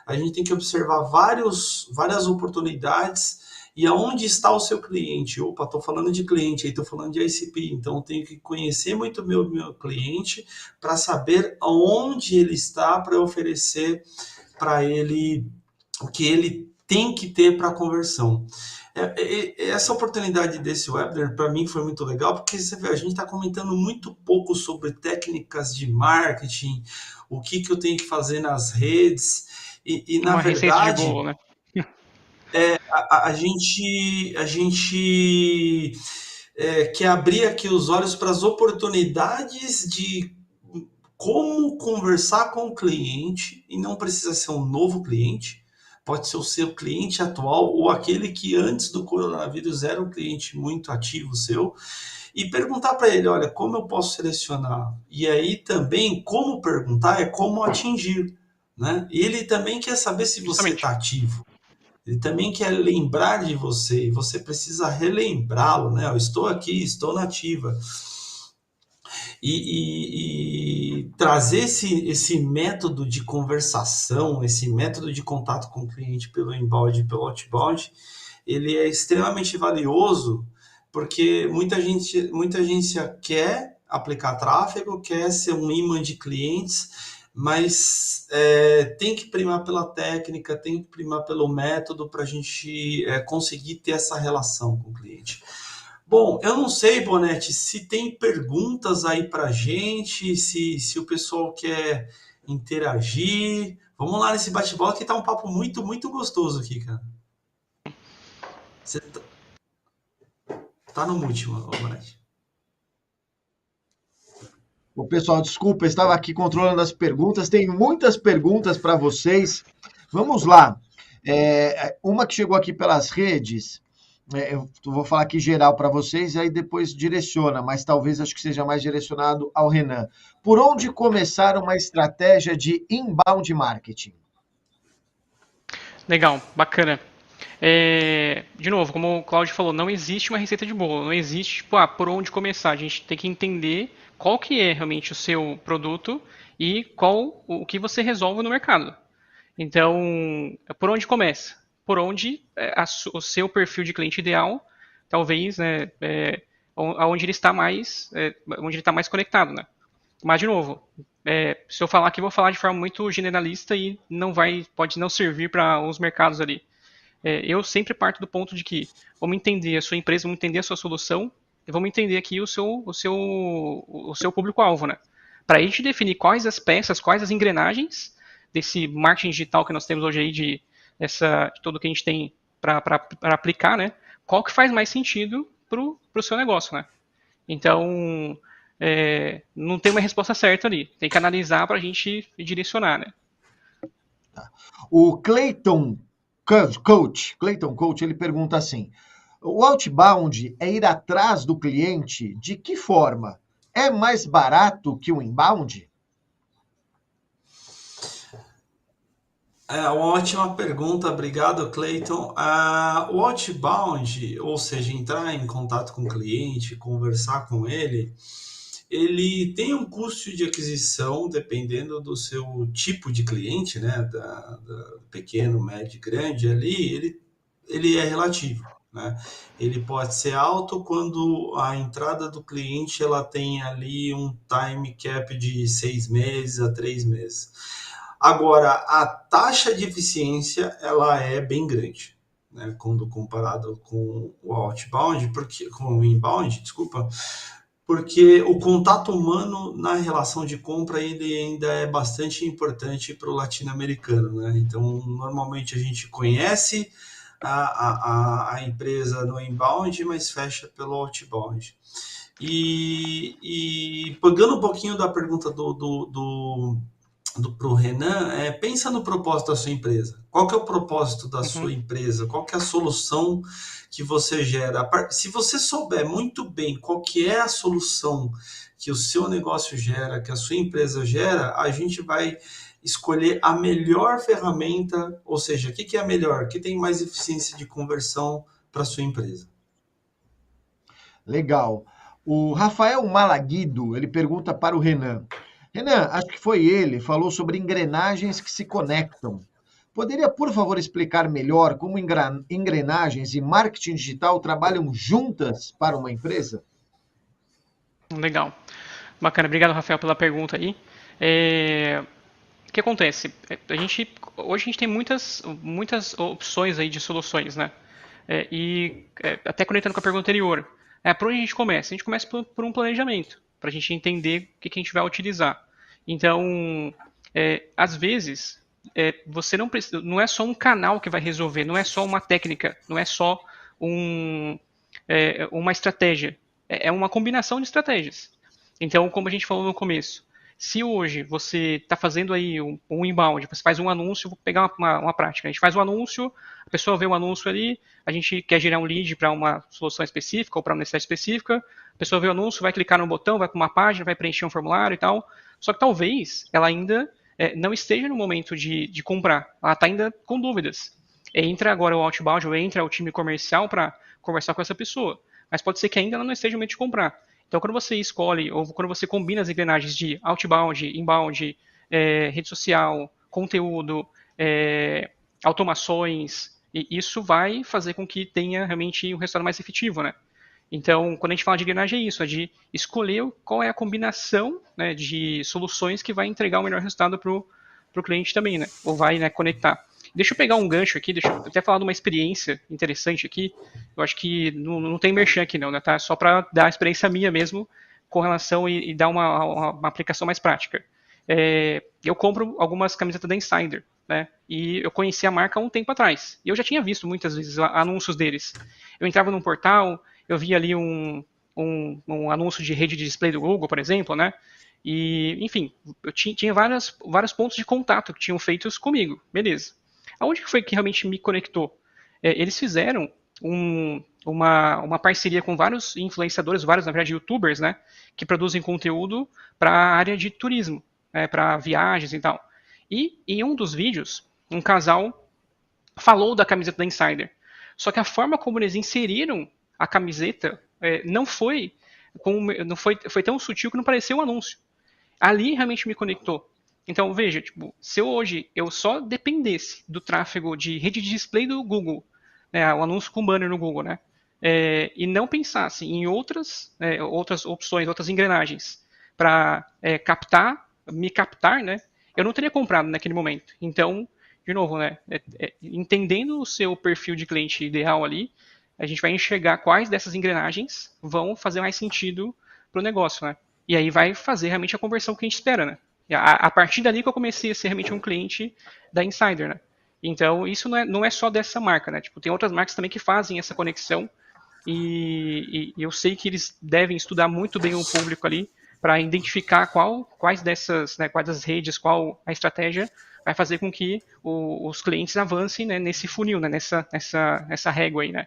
a gente tem que observar várias oportunidades e aonde está o seu cliente. Opa, estou falando de cliente, aí estou falando de ICP, então eu tenho que conhecer muito o meu cliente para saber aonde ele está para oferecer para ele o que ele tem que ter para a conversão. Essa oportunidade desse webinar para mim foi muito legal, porque você vê, a gente está comentando muito pouco sobre técnicas de marketing, o que eu tenho que fazer nas redes, e na Uma receita de verdade, bolo, né? a gente quer abrir aqui os olhos para as oportunidades de como conversar com o cliente, e não precisa ser um novo cliente, pode ser o seu cliente atual ou aquele que antes do coronavírus era um cliente muito ativo seu, e perguntar para ele, olha, como eu posso selecionar? E aí também, como perguntar é como atingir, né? E ele também quer saber se você Justamente. está ativo. Ele também quer lembrar de você, e você precisa relembrá-lo, né? Eu estou aqui, estou na ativa. E trazer esse método de conversação, esse método de contato com o cliente pelo inbound e pelo outbound, ele é extremamente valioso, porque muita agência quer aplicar tráfego, quer ser um imã de clientes, mas tem que primar pela técnica, tem que primar pelo método para a gente conseguir ter essa relação com o cliente. Bom, eu não sei, Bonetti, se tem perguntas aí para a gente, se o pessoal quer interagir. Vamos lá nesse bate-bola que tá um papo muito, muito gostoso aqui, cara. Você tá no mute, Bonetti. O pessoal, desculpa, estava aqui controlando as perguntas. Tem muitas perguntas para vocês. Vamos lá. Uma que chegou aqui pelas redes, eu vou falar aqui geral para vocês, e aí depois direciona, mas talvez acho que seja mais direcionado ao Renan. Por onde começar uma estratégia de inbound marketing? Legal, bacana. De novo, como o Claudio falou, não existe uma receita de bolo, não existe, tipo, por onde começar. A gente tem que entender qual que é realmente o seu produto e qual o que você resolve no mercado. Então, por onde começa? Por onde o seu perfil de cliente ideal, talvez, né, onde ele está mais conectado, né? Mas, de novo, se eu falar aqui, eu vou falar de forma muito generalista e pode não servir para os mercados ali. Eu sempre parto do ponto de que vamos entender a sua empresa, vamos entender a sua solução e vamos entender aqui o seu público-alvo, né? Para a gente definir quais as peças, quais as engrenagens desse marketing digital que nós temos hoje aí, de tudo que a gente tem para aplicar, né? Qual que faz mais sentido para o seu negócio, né? Então, não tem uma resposta certa ali. Tem que analisar para a gente direcionar, né? O Clayton Coach, ele pergunta assim: o outbound é ir atrás do cliente de que forma? É mais barato que o inbound? Uma ótima pergunta, obrigado, Clayton. O outbound, ou seja, entrar em contato com o cliente, conversar com ele tem um custo de aquisição, dependendo do seu tipo de cliente, né? Da pequeno, médio, grande ali, ele é relativo, né? Ele pode ser alto quando a entrada do cliente ela tem ali um time cap de 6 meses a 3 meses. Agora, a taxa de eficiência ela é bem grande, né? Quando comparado com o outbound, com o inbound, desculpa, porque o contato humano na relação de compra ele ainda é bastante importante para o latino-americano, né? Então, normalmente a gente conhece a empresa no inbound, mas fecha pelo outbound. E pegando um pouquinho da pergunta para o Renan, pensa no propósito da sua empresa. Qual que é o propósito da sua empresa? Qual que é a solução que você gera? Se você souber muito bem qual que é a solução que o seu negócio gera, que a sua empresa gera, a gente vai escolher a melhor ferramenta, ou seja, o que é a melhor? O que tem mais eficiência de conversão para a sua empresa? Legal. O Rafael Malaguido, ele pergunta para o Renan. Renan, acho que foi ele, falou sobre engrenagens que se conectam. Poderia, por favor, explicar melhor como engrenagens e marketing digital trabalham juntas para uma empresa? Legal. Bacana. Obrigado, Rafael, pela pergunta aí. O que acontece? Hoje a gente tem muitas opções aí de soluções, né? Até conectando com a pergunta anterior, por onde a gente começa? A gente começa por um planejamento, para a gente entender o que a gente vai utilizar. Então, às vezes, você não precisa, não é só um canal que vai resolver, não é só uma técnica, não é só uma estratégia. É uma combinação de estratégias. Então, como a gente falou no começo, se hoje você está fazendo aí um inbound, você faz um anúncio, vou pegar uma prática, a gente faz um anúncio, a pessoa vê um anúncio ali, a gente quer gerar um lead para uma solução específica ou para uma necessidade específica, a pessoa vê o anúncio, vai clicar no botão, vai para uma página, vai preencher um formulário e tal, só que talvez ela ainda não esteja no momento de comprar, ela está ainda com dúvidas. Entra agora o outbound, ou entra o time comercial para conversar com essa pessoa, mas pode ser que ainda ela não esteja no momento de comprar. Então, quando você escolhe, ou quando você combina as engrenagens de outbound, inbound, rede social, conteúdo, automações, e isso vai fazer com que tenha realmente um resultado mais efetivo, né? Então, quando a gente fala de engrenagem, é isso, é de escolher qual é a combinação, né, de soluções que vai entregar o melhor resultado para o cliente também, né, ou vai, né, conectar. Deixa eu pegar um gancho aqui, deixa eu até falar de uma experiência interessante aqui. Eu acho que não tem merchan aqui não, né, tá? Só para dar a experiência minha mesmo com relação e dar uma aplicação mais prática. Eu compro algumas camisetas da Insider, né? E eu conheci a marca há um tempo atrás. E eu já tinha visto muitas vezes anúncios deles. Eu entrava num portal, eu via ali um anúncio de rede de display do Google, por exemplo, né? E, enfim, eu tinha vários pontos de contato que tinham feitos comigo, beleza. Aonde que foi que realmente me conectou? Eles fizeram uma parceria com vários influenciadores, vários, na verdade, youtubers, né? Que produzem conteúdo para a área de turismo, né, para viagens e tal. E em um dos vídeos, um casal falou da camiseta da Insider. Só que a forma como eles inseriram a camiseta foi tão sutil que não pareceu um anúncio. Ali realmente me conectou. Então veja, tipo, se hoje eu só dependesse do tráfego de rede de display do Google, né, o anúncio com banner no Google, né, e não pensasse em outras opções, outras engrenagens para me captar, né, eu não teria comprado naquele momento. Então, de novo, né, entendendo o seu perfil de cliente ideal ali, a gente vai enxergar quais dessas engrenagens vão fazer mais sentido para o negócio, né? E aí vai fazer realmente a conversão que a gente espera, né? A partir dali que eu comecei a ser realmente um cliente da Insider, né? Então, isso não é só dessa marca, né? Tipo, tem outras marcas também que fazem essa conexão e eu sei que eles devem estudar muito bem o público ali para identificar quais das redes, qual a estratégia vai fazer com que os clientes avancem, né, nesse funil, né, nessa régua aí, né?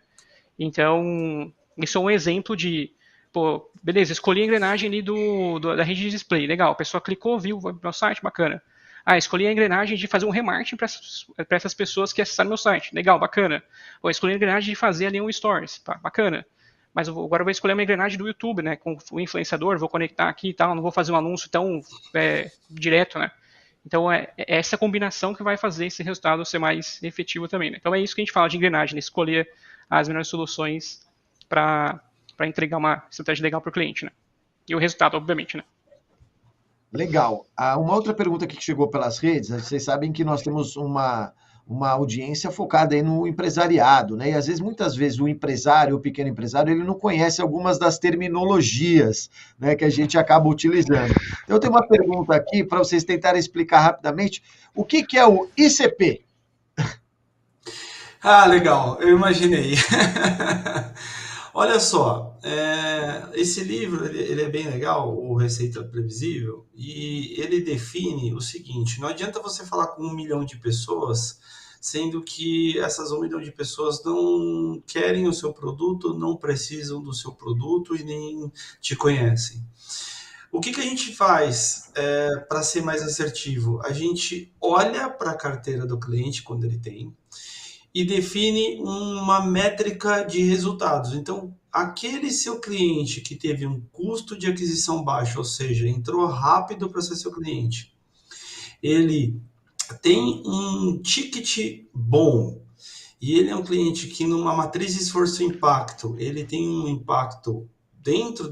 Então, isso é um exemplo de, pô, beleza, escolhi a engrenagem ali da rede de display, legal, a pessoa clicou, viu meu site, bacana. Ah, escolhi a engrenagem de fazer um remarketing para essas pessoas que acessaram meu site, legal, bacana. Ou escolhi a engrenagem de fazer ali um stories, tá, bacana. Mas agora eu vou escolher uma engrenagem do YouTube, né, com o influenciador, vou conectar aqui e tal, não vou fazer um anúncio tão direto, né. Então é essa combinação que vai fazer esse resultado ser mais efetivo também, né? Então é isso que a gente fala de engrenagem, né? Escolher as melhores soluções para entregar uma estratégia legal para o cliente, né? E o resultado, obviamente, né? Legal. Uma outra pergunta aqui que chegou pelas redes, vocês sabem que nós temos uma audiência focada aí no empresariado, né? E às vezes, muitas vezes, o empresário, o pequeno empresário, ele não conhece algumas das terminologias, né, que a gente acaba utilizando. Então, eu tenho uma pergunta aqui para vocês tentarem explicar rapidamente o que é o ICP. Ah, legal, eu imaginei. Olha só, esse livro ele é bem legal, o Receita Previsível, e ele define o seguinte: não adianta você falar com 1 milhão de pessoas, sendo que essas 1 milhão de pessoas não querem o seu produto, não precisam do seu produto e nem te conhecem. O que a gente faz para ser mais assertivo? A gente olha para a carteira do cliente quando ele tem, e define uma métrica de resultados. Então, aquele seu cliente que teve um custo de aquisição baixo, ou seja, entrou rápido para ser seu cliente, ele tem um ticket bom, e ele é um cliente que numa matriz esforço-impacto, ele tem um impacto dentro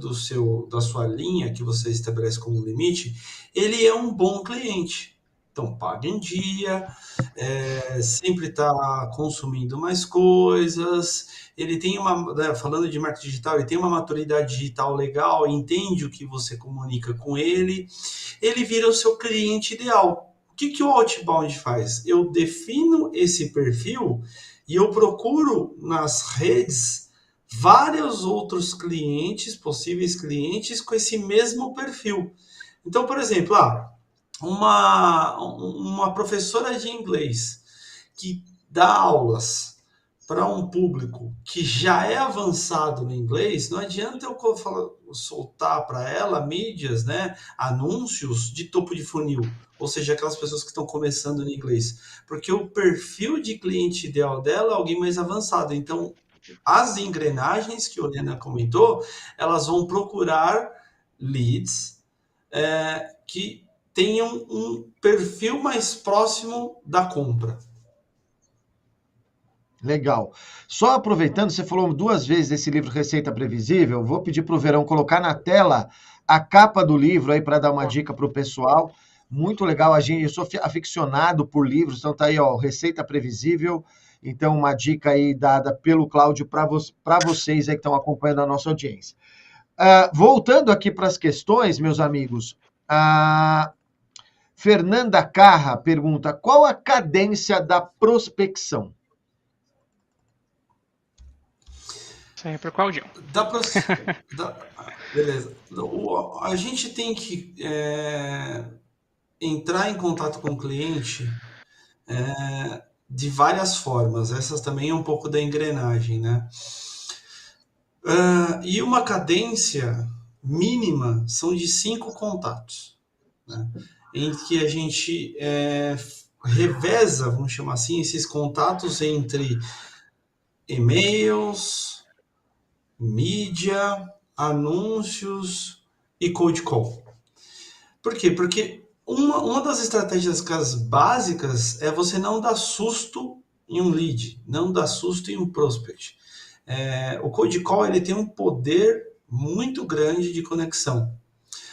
da sua linha que você estabelece como limite, ele é um bom cliente. Então, paga em dia, sempre está consumindo mais coisas, ele tem falando de marketing digital, ele tem uma maturidade digital legal, entende o que você comunica com ele vira o seu cliente ideal. O que o Outbound faz? Eu defino esse perfil e eu procuro nas redes vários outros clientes, possíveis clientes com esse mesmo perfil. Então, por exemplo, uma professora de inglês que dá aulas para um público que já é avançado no inglês, não adianta eu soltar para ela mídias, né, anúncios de topo de funil, ou seja, aquelas pessoas que estão começando no inglês, porque o perfil de cliente ideal dela é alguém mais avançado. Então, as engrenagens que a Helena comentou, elas vão procurar leads que tenham um perfil mais próximo da compra. Legal. Só aproveitando, você falou 2 vezes desse livro Receita Previsível, vou pedir para o Verão colocar na tela a capa do livro aí para dar uma dica para o pessoal. Muito legal, eu sou aficionado por livros, então tá aí, ó, Receita Previsível. Então, uma dica aí dada pelo Cláudio para vocês aí que estão acompanhando a nossa audiência. Voltando aqui para as questões, meus amigos, a Fernanda Carra pergunta: qual a cadência da prospecção? Isso aí é para o Claudio. Beleza. A gente tem que entrar em contato com o cliente de várias formas. Essas também é um pouco da engrenagem, né? E uma cadência mínima são de 5 contatos, né? Em que a gente reveza, vamos chamar assim, esses contatos entre e-mails, mídia, anúncios e cold call. Por quê? Porque uma das estratégias básicas é você não dar susto em um lead, não dar susto em um prospect. O cold call ele tem um poder muito grande de conexão.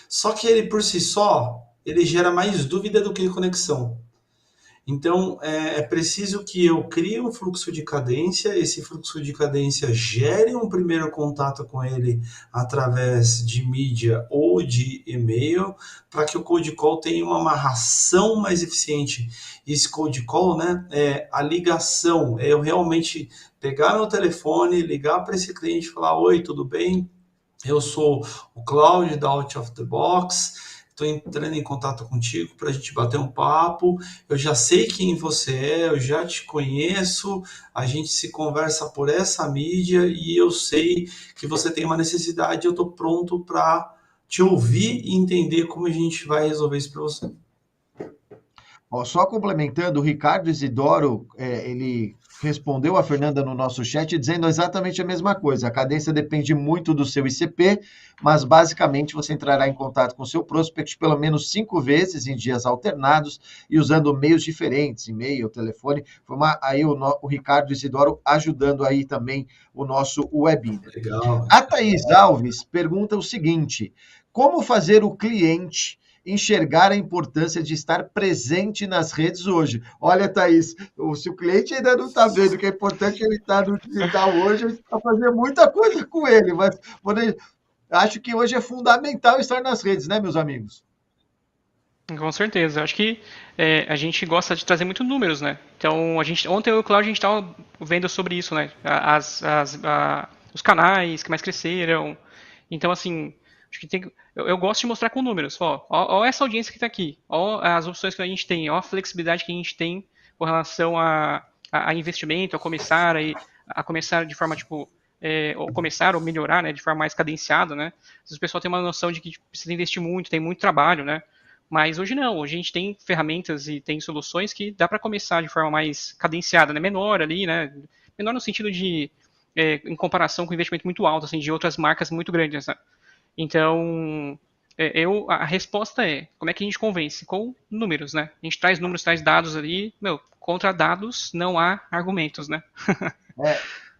Só que ele por si só, ele gera mais dúvida do que conexão. Então, é preciso que eu crie um fluxo de cadência, esse fluxo de cadência gere um primeiro contato com ele através de mídia ou de e-mail, para que o cold call tenha uma amarração mais eficiente. Esse cold call, né, é a ligação, é eu realmente pegar meu telefone, ligar para esse cliente e falar: oi, tudo bem? Eu sou o Cláudio da Out of the Box, estou entrando em contato contigo para a gente bater um papo. Eu já sei quem você é, eu já te conheço, a gente se conversa por essa mídia e eu sei que você tem uma necessidade, eu estou pronto para te ouvir e entender como a gente vai resolver isso para você. Só complementando, o Ricardo Isidoro, ele respondeu a Fernanda no nosso chat dizendo exatamente a mesma coisa. A cadência depende muito do seu ICP, mas basicamente você entrará em contato com o seu prospect pelo menos 5 vezes em dias alternados e usando meios diferentes, e-mail, telefone. Aí o Ricardo Isidoro ajudando aí também o nosso webinar. Legal. A Thaís Alves pergunta o seguinte: como fazer o cliente enxergar a importância de estar presente nas redes hoje? Olha, Thaís, se o cliente ainda não está vendo que é importante ele estar no digital hoje, a gente vai fazer muita coisa com ele, mas acho que hoje é fundamental estar nas redes, né, meus amigos? Com certeza. Acho que a gente gosta de trazer muito números, né? Então, ontem eu e o Claudio, a gente estava vendo sobre isso, né? Os canais que mais cresceram. Então, assim, acho que eu gosto de mostrar com números. Ó essa audiência que está aqui, ó as opções que a gente tem, ó a flexibilidade que a gente tem com relação a investimento, a começar de forma, tipo, ou começar ou melhorar, né, de forma mais cadenciada, né? Às vezes o pessoal tem uma noção de que precisa investir muito, tem muito trabalho, né? Mas hoje não, hoje a gente tem ferramentas e tem soluções que dá para começar de forma mais cadenciada, né? Menor ali, né? Menor no sentido de, em comparação com investimento muito alto, assim, de outras marcas muito grandes, né? Então, a resposta é, como é que a gente convence? Com números, né? A gente traz números, traz dados ali, contra dados não há argumentos, né?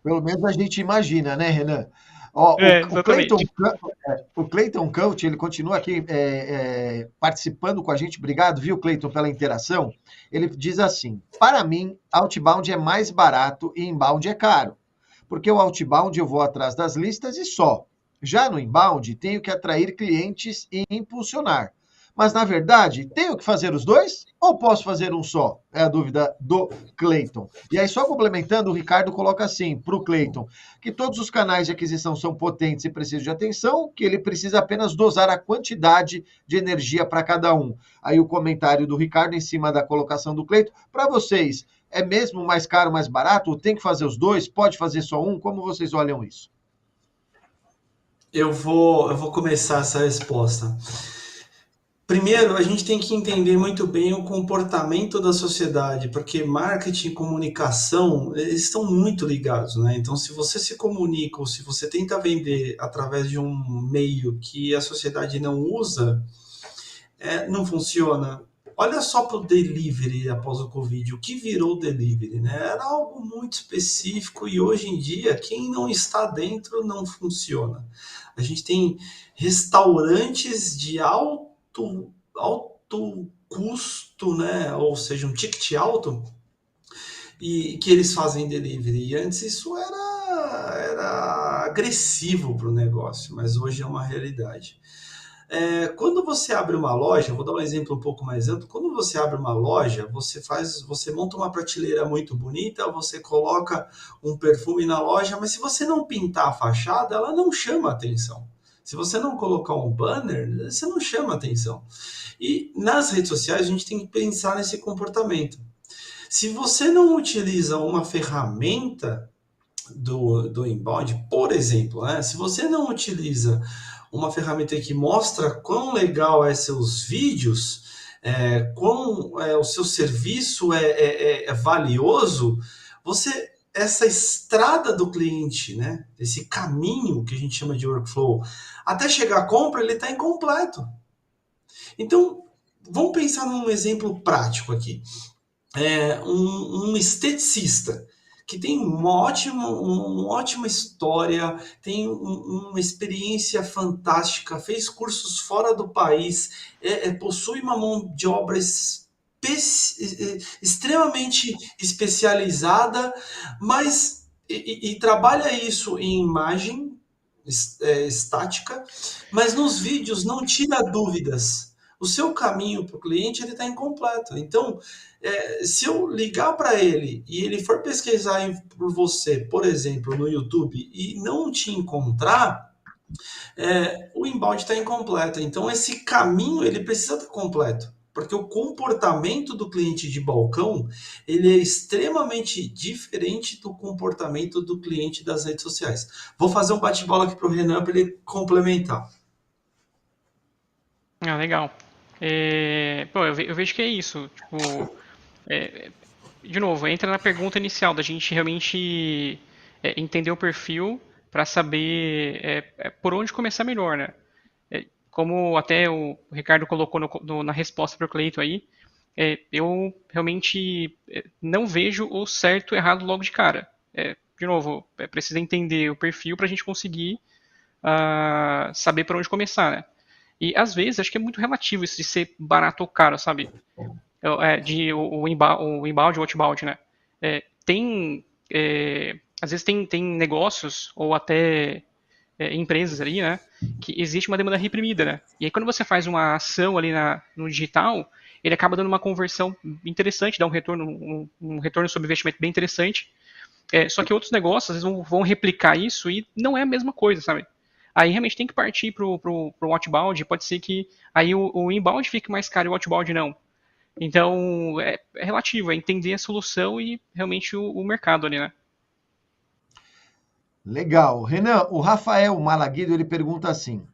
Pelo menos a gente imagina, né, Renan? O Cleiton Coach, ele continua aqui participando com a gente. Obrigado, viu, Cleiton, pela interação. Ele diz assim: para mim, outbound é mais barato e inbound é caro. Porque o outbound eu vou atrás das listas e só. Já no inbound, tenho que atrair clientes e impulsionar. Mas, na verdade, tenho que fazer os dois ou posso fazer um só? É a dúvida do Cleiton. E aí, só complementando, o Ricardo coloca assim para o Cleiton, que todos os canais de aquisição são potentes e precisam de atenção, que ele precisa apenas dosar a quantidade de energia para cada um. Aí o comentário do Ricardo em cima da colocação do Cleiton. Para vocês, é mesmo mais caro, mais barato? Tem que fazer os dois? Pode fazer só um? Como vocês olham isso? Eu vou começar essa resposta. Primeiro, a gente tem que entender muito bem o comportamento da sociedade, porque marketing e comunicação, eles estão muito ligados, né? Então, se você se comunica ou se você tenta vender através de um meio que a sociedade não usa, não funciona. Olha só para o delivery após o Covid, o que virou o delivery, né? Era algo muito específico e hoje em dia quem não está dentro não funciona. A gente tem restaurantes de alto custo, né? Ou seja, um ticket alto e que eles fazem delivery. E antes isso era agressivo para o negócio, mas hoje é uma realidade. Quando você abre uma loja, vou dar um exemplo um pouco mais amplo. Quando você abre uma loja, você monta uma prateleira muito bonita, você coloca um perfume na loja, mas se você não pintar a fachada, ela não chama atenção. Se você não colocar um banner, você não chama atenção. E nas redes sociais a gente tem que pensar nesse comportamento. Se você não utiliza uma ferramenta do inbound, por exemplo, né? Se você não utiliza uma ferramenta que mostra quão legal é seus vídeos, quão o seu serviço é valioso, essa estrada do cliente, né? Esse caminho que a gente chama de workflow, até chegar à compra, ele está incompleto. Então, vamos pensar num exemplo prático aqui. Um esteticista que tem uma ótima história, tem uma experiência fantástica, fez cursos fora do país, possui uma mão de obra extremamente especializada, mas e trabalha isso em imagem estática, mas nos vídeos não tira dúvidas. O seu caminho para o cliente ele está incompleto. Então, se eu ligar para ele e ele for pesquisar por você, por exemplo, no YouTube, e não te encontrar, o inbound está incompleto. Então, esse caminho ele precisa estar completo. Porque o comportamento do cliente de balcão ele é extremamente diferente do comportamento do cliente das redes sociais. Vou fazer um bate-bola aqui para o Renan para ele complementar. Ah, legal. Pô, eu vejo que é isso. Tipo, é, de novo, entra na pergunta inicial da gente realmente entender o perfil para saber por onde começar melhor, né? Como até o Ricardo colocou na resposta para o Cleito aí, eu realmente não vejo o certo e errado logo de cara. De novo, precisa entender o perfil para a gente conseguir saber por onde começar, né? E às vezes acho que é muito relativo isso de ser barato ou caro, sabe? O inbound e o outbound, né? Às vezes tem negócios ou até empresas ali, né? Que existe uma demanda reprimida, né? E aí quando você faz uma ação ali no digital, ele acaba dando uma conversão interessante, dá um retorno sobre investimento bem interessante. Só que outros negócios às vezes vão replicar isso e não é a mesma coisa, sabe? Aí realmente tem que partir pro outbound, pode ser que aí o inbound fique mais caro e o outbound não. Então, é relativo, é entender a solução e realmente o mercado ali, né? Legal. Renan, o Rafael Malaguido, ele pergunta assim: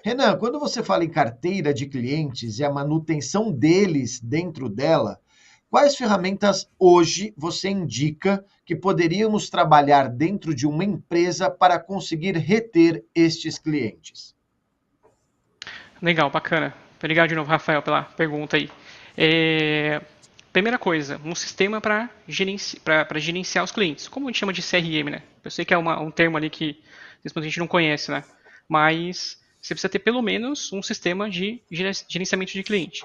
Renan, quando você fala em carteira de clientes e a manutenção deles dentro dela, quais ferramentas hoje você indica que poderíamos trabalhar dentro de uma empresa para conseguir reter estes clientes? Legal, bacana. Obrigado de novo, Rafael, pela pergunta aí. Primeira coisa, um sistema para gerenciar os clientes. Como a gente chama de CRM, né? Eu sei que é um termo ali que a gente não conhece, né? Mas você precisa ter pelo menos um sistema de gerenciamento de cliente.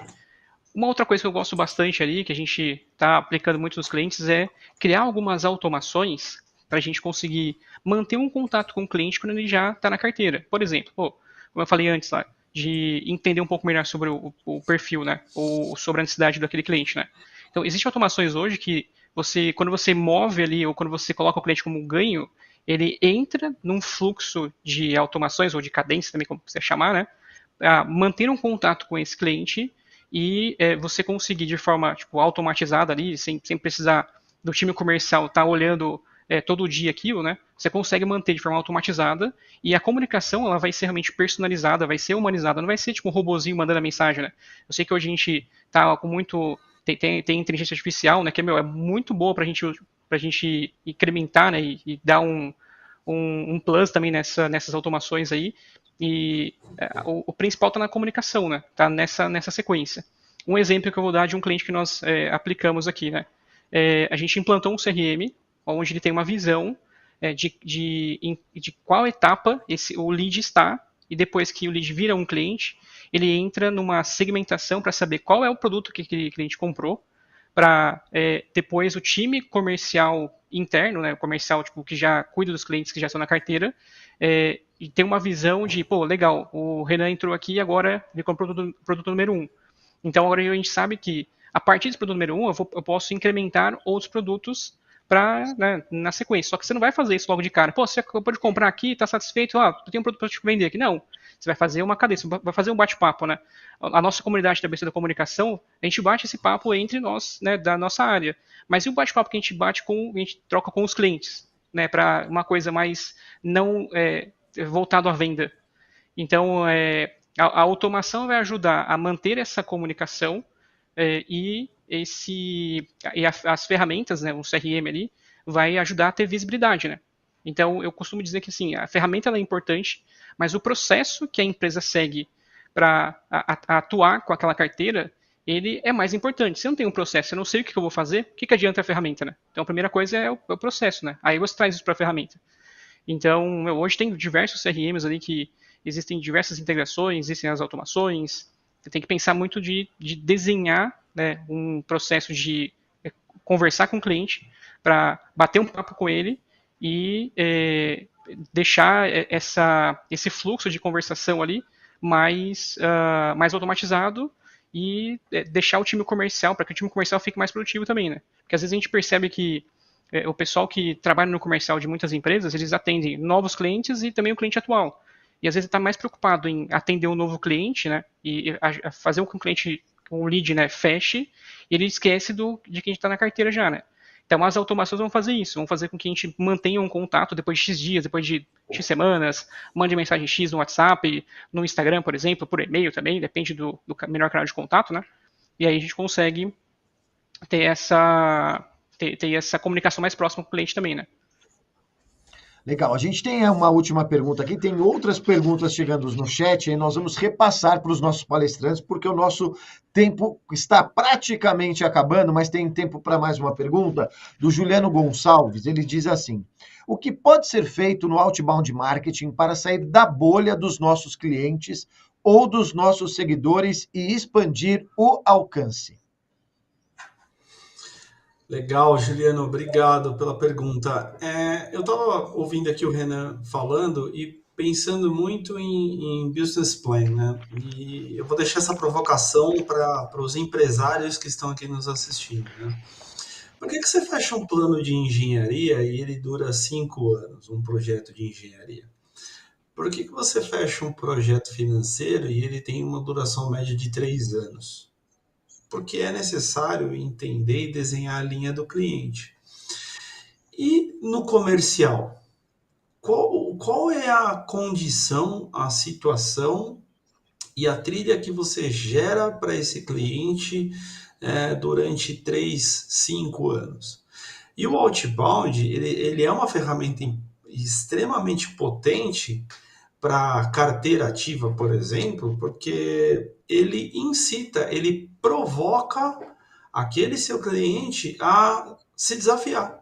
Uma outra coisa que eu gosto bastante ali, que a gente está aplicando muito nos clientes, é criar algumas automações para a gente conseguir manter um contato com o cliente quando ele já está na carteira. Por exemplo, como eu falei antes lá, de entender um pouco melhor sobre o perfil, né? Ou sobre a necessidade daquele cliente, né? Então, existem automações hoje que quando você move ali, ou quando você coloca o cliente como um ganho, ele entra num fluxo de automações, ou de cadência também, como você chamar, né? A manter um contato com esse cliente e você conseguir de forma tipo, automatizada ali, sem precisar do time comercial estar olhando todo dia aquilo, né? Você consegue manter de forma automatizada e a comunicação ela vai ser realmente personalizada, vai ser humanizada, não vai ser tipo um robozinho mandando a mensagem, né? Eu sei que hoje a gente tá com muito tem inteligência artificial, né? Que é muito boa para a gente incrementar, né? E dar um plus também nessas automações aí. E o principal está na comunicação, né? Tá nessa sequência. Um exemplo que eu vou dar de um cliente que nós aplicamos aqui, né? A gente implantou um CRM, onde ele tem uma visão de qual etapa o lead está, e depois que o lead vira um cliente, ele entra numa segmentação para saber qual é o produto que aquele cliente comprou, para depois o time comercial interno, né, o comercial tipo, que já cuida dos clientes que já estão na carteira, e tem uma visão de, pô, legal, o Renan entrou aqui e agora ele comprou o produto número 1. Então agora a gente sabe que a partir desse produto número 1 eu posso incrementar outros produtos né, na sequência. Só que você não vai fazer isso logo de cara. Pô, você acabou de comprar aqui, está satisfeito? Eu tenho um produto para te vender aqui. Não. Você vai fazer uma cadeia, você vai fazer um bate-papo, né? A nossa comunidade da ABC da Comunicação, a gente bate esse papo entre nós, né, da nossa área. Mas e o bate-papo que a gente troca com os clientes, né, para uma coisa mais não voltado à venda. Então, a automação vai ajudar a manter essa comunicação e as ferramentas, né, o CRM ali, vai ajudar a ter visibilidade, né? Então, eu costumo dizer que assim, a ferramenta ela é importante, mas o processo que a empresa segue para atuar com aquela carteira, ele é mais importante. Se eu não tenho um processo, eu não sei o que eu vou fazer, o que adianta a ferramenta, né? Então, a primeira coisa é o processo, né? Aí você traz isso para a ferramenta. Então, hoje tem diversos CRMs ali que existem diversas integrações, existem as automações. Você tem que pensar muito de desenhar, né, um processo de conversar com o cliente para bater um papo com ele e deixar esse fluxo de conversação ali mais automatizado e deixar o time comercial, para que o time comercial fique mais produtivo também, né? Porque às vezes a gente percebe que o pessoal que trabalha no comercial de muitas empresas, eles atendem novos clientes e também o cliente atual. E às vezes está mais preocupado em atender um novo cliente, né? E fazer com que o cliente, o lead, né, feche, e ele esquece de quem está na carteira já, né? Então as automações vão fazer isso, vão fazer com que a gente mantenha um contato depois de X dias, depois de X semanas, mande mensagem X no WhatsApp, no Instagram, por exemplo, por e-mail também, depende do melhor canal de contato, né? E aí a gente consegue ter essa comunicação mais próxima com o cliente também, né? Legal, a gente tem uma última pergunta aqui, tem outras perguntas chegando no chat, e nós vamos repassar para os nossos palestrantes, porque o nosso tempo está praticamente acabando, mas tem tempo para mais uma pergunta, do Juliano Gonçalves. Ele diz assim: o que pode ser feito no outbound marketing para sair da bolha dos nossos clientes ou dos nossos seguidores e expandir o alcance? Legal, Juliano, obrigado pela pergunta. Eu estava ouvindo aqui o Renan falando e pensando muito em business plan, né? E eu vou deixar essa provocação para os empresários que estão aqui nos assistindo, né? Por que você fecha um plano de engenharia e ele dura 5 anos, um projeto de engenharia? Por que você fecha um projeto financeiro e ele tem uma duração média de 3 anos? Porque é necessário entender e desenhar a linha do cliente. E no comercial, qual é a condição, a situação e a trilha que você gera para esse cliente durante 3, 5 anos? E o outbound, ele é uma ferramenta extremamente potente para carteira ativa, por exemplo, porque ele incita, ele provoca aquele seu cliente a se desafiar.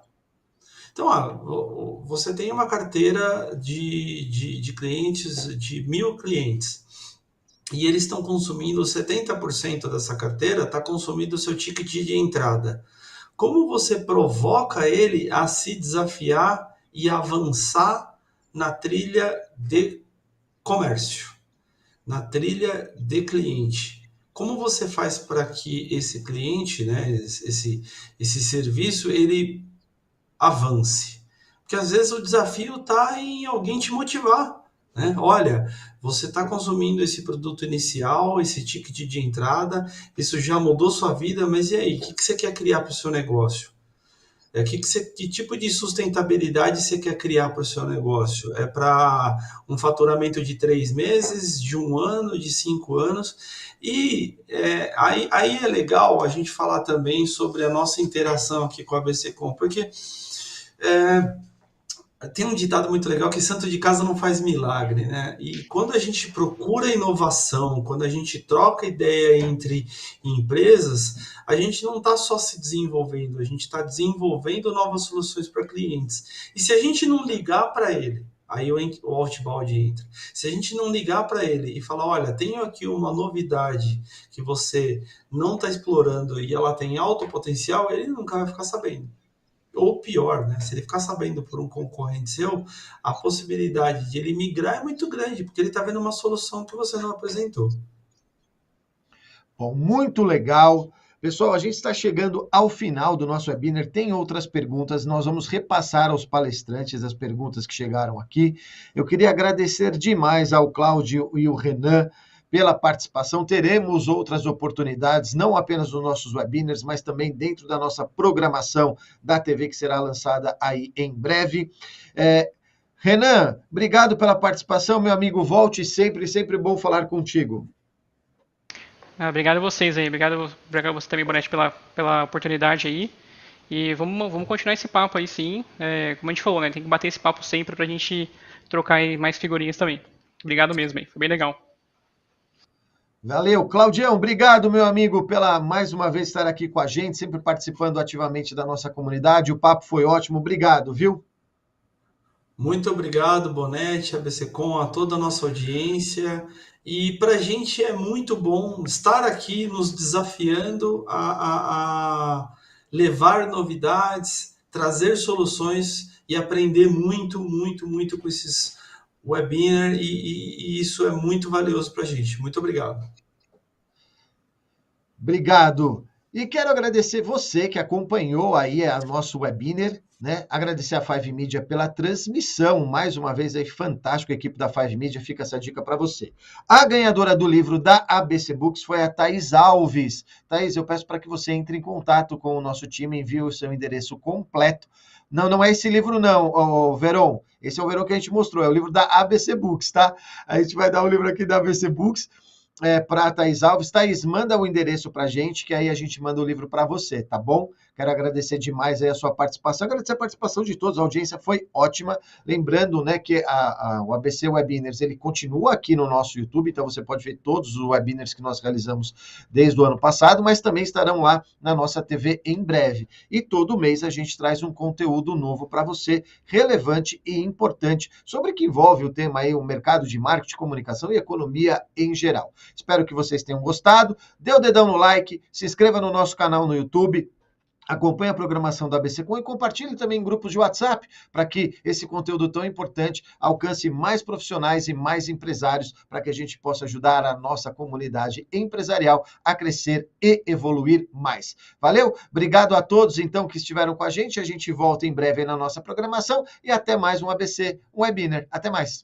Então, você tem uma carteira de clientes, de 1.000 clientes, e eles estão consumindo 70% dessa carteira, está consumindo o seu ticket de entrada. Como você provoca ele a se desafiar e avançar na trilha de comércio, na trilha de cliente? Como você faz para que esse cliente, né, esse serviço, ele avance? Porque às vezes o desafio está em alguém te motivar, né? Olha, você está consumindo esse produto inicial, esse ticket de entrada, isso já mudou sua vida, mas e aí? O que você quer criar para o seu negócio? Que tipo de sustentabilidade você quer criar para o seu negócio? É para um faturamento de 3 meses, de 1 ano, de 5 anos? E aí é legal a gente falar também sobre a nossa interação aqui com a ABC Com, porque Tem um ditado muito legal que santo de casa não faz milagre, né? E quando a gente procura inovação, quando a gente troca ideia entre empresas, a gente não está só se desenvolvendo, a gente está desenvolvendo novas soluções para clientes. E se a gente não ligar para ele, aí o outbound entra. Se a gente não ligar para ele e falar, olha, tenho aqui uma novidade que você não está explorando e ela tem alto potencial, ele nunca vai ficar sabendo. Ou pior, né? Se ele ficar sabendo por um concorrente seu, a possibilidade de ele migrar é muito grande, porque ele está vendo uma solução que você não apresentou. Bom, muito legal. Pessoal, a gente está chegando ao final do nosso webinar. Tem outras perguntas, nós vamos repassar aos palestrantes as perguntas que chegaram aqui. Eu queria agradecer demais ao Cláudio e o Renan pela participação. Teremos outras oportunidades, não apenas nos nossos webinars, mas também dentro da nossa programação da TV, que será lançada aí em breve. Renan, obrigado pela participação, meu amigo. Volte sempre, sempre bom falar contigo. Obrigado a vocês aí, obrigado a você também, Bonetti, pela oportunidade aí. E vamos continuar esse papo aí, sim. Como a gente falou, né? Tem que bater esse papo sempre pra gente trocar aí mais figurinhas também. Obrigado mesmo aí, foi bem legal. Valeu. Claudião, obrigado, meu amigo, pela mais uma vez estar aqui com a gente, sempre participando ativamente da nossa comunidade. O papo foi ótimo, obrigado, viu? Muito obrigado, Bonetti, ABCcom, a toda a nossa audiência. E para a gente é muito bom estar aqui nos desafiando a levar novidades, trazer soluções e aprender muito, muito, muito com esses webinars. E isso é muito valioso para a gente. Muito obrigado. Obrigado. E quero agradecer você que acompanhou aí a nosso webinar, né? Agradecer a Five Media pela transmissão, mais uma vez aí fantástico, a equipe da Five Media, fica essa dica para você. A ganhadora do livro da ABC Books foi a Thaís Alves. Thaís, eu peço para que você entre em contato com o nosso time, envie o seu endereço completo. Não é esse livro não, Veron. Esse é o Veron que a gente mostrou, é o livro da ABC Books, tá? A gente vai dar o livro aqui da ABC Books, para a Thaís Alves. Thaís, manda o endereço para a gente, que aí a gente manda o livro para você, tá bom? Quero agradecer demais aí a sua participação, agradecer a participação de todos, a audiência foi ótima. Lembrando, né, que o ABC Webinars, ele continua aqui no nosso YouTube, então você pode ver todos os webinars que nós realizamos desde o ano passado, mas também estarão lá na nossa TV em breve. E todo mês a gente traz um conteúdo novo para você, relevante e importante, sobre o que envolve o tema aí, o mercado de marketing, comunicação e economia em geral. Espero que vocês tenham gostado. Dê o dedão no like, se inscreva no nosso canal no YouTube, acompanhe a programação da ABCcom e compartilhe também em grupos de WhatsApp para que esse conteúdo tão importante alcance mais profissionais e mais empresários para que a gente possa ajudar a nossa comunidade empresarial a crescer e evoluir mais. Valeu? Obrigado a todos, então, que estiveram com a gente. A gente volta em breve aí na nossa programação e até mais um ABC, um webinar. Até mais.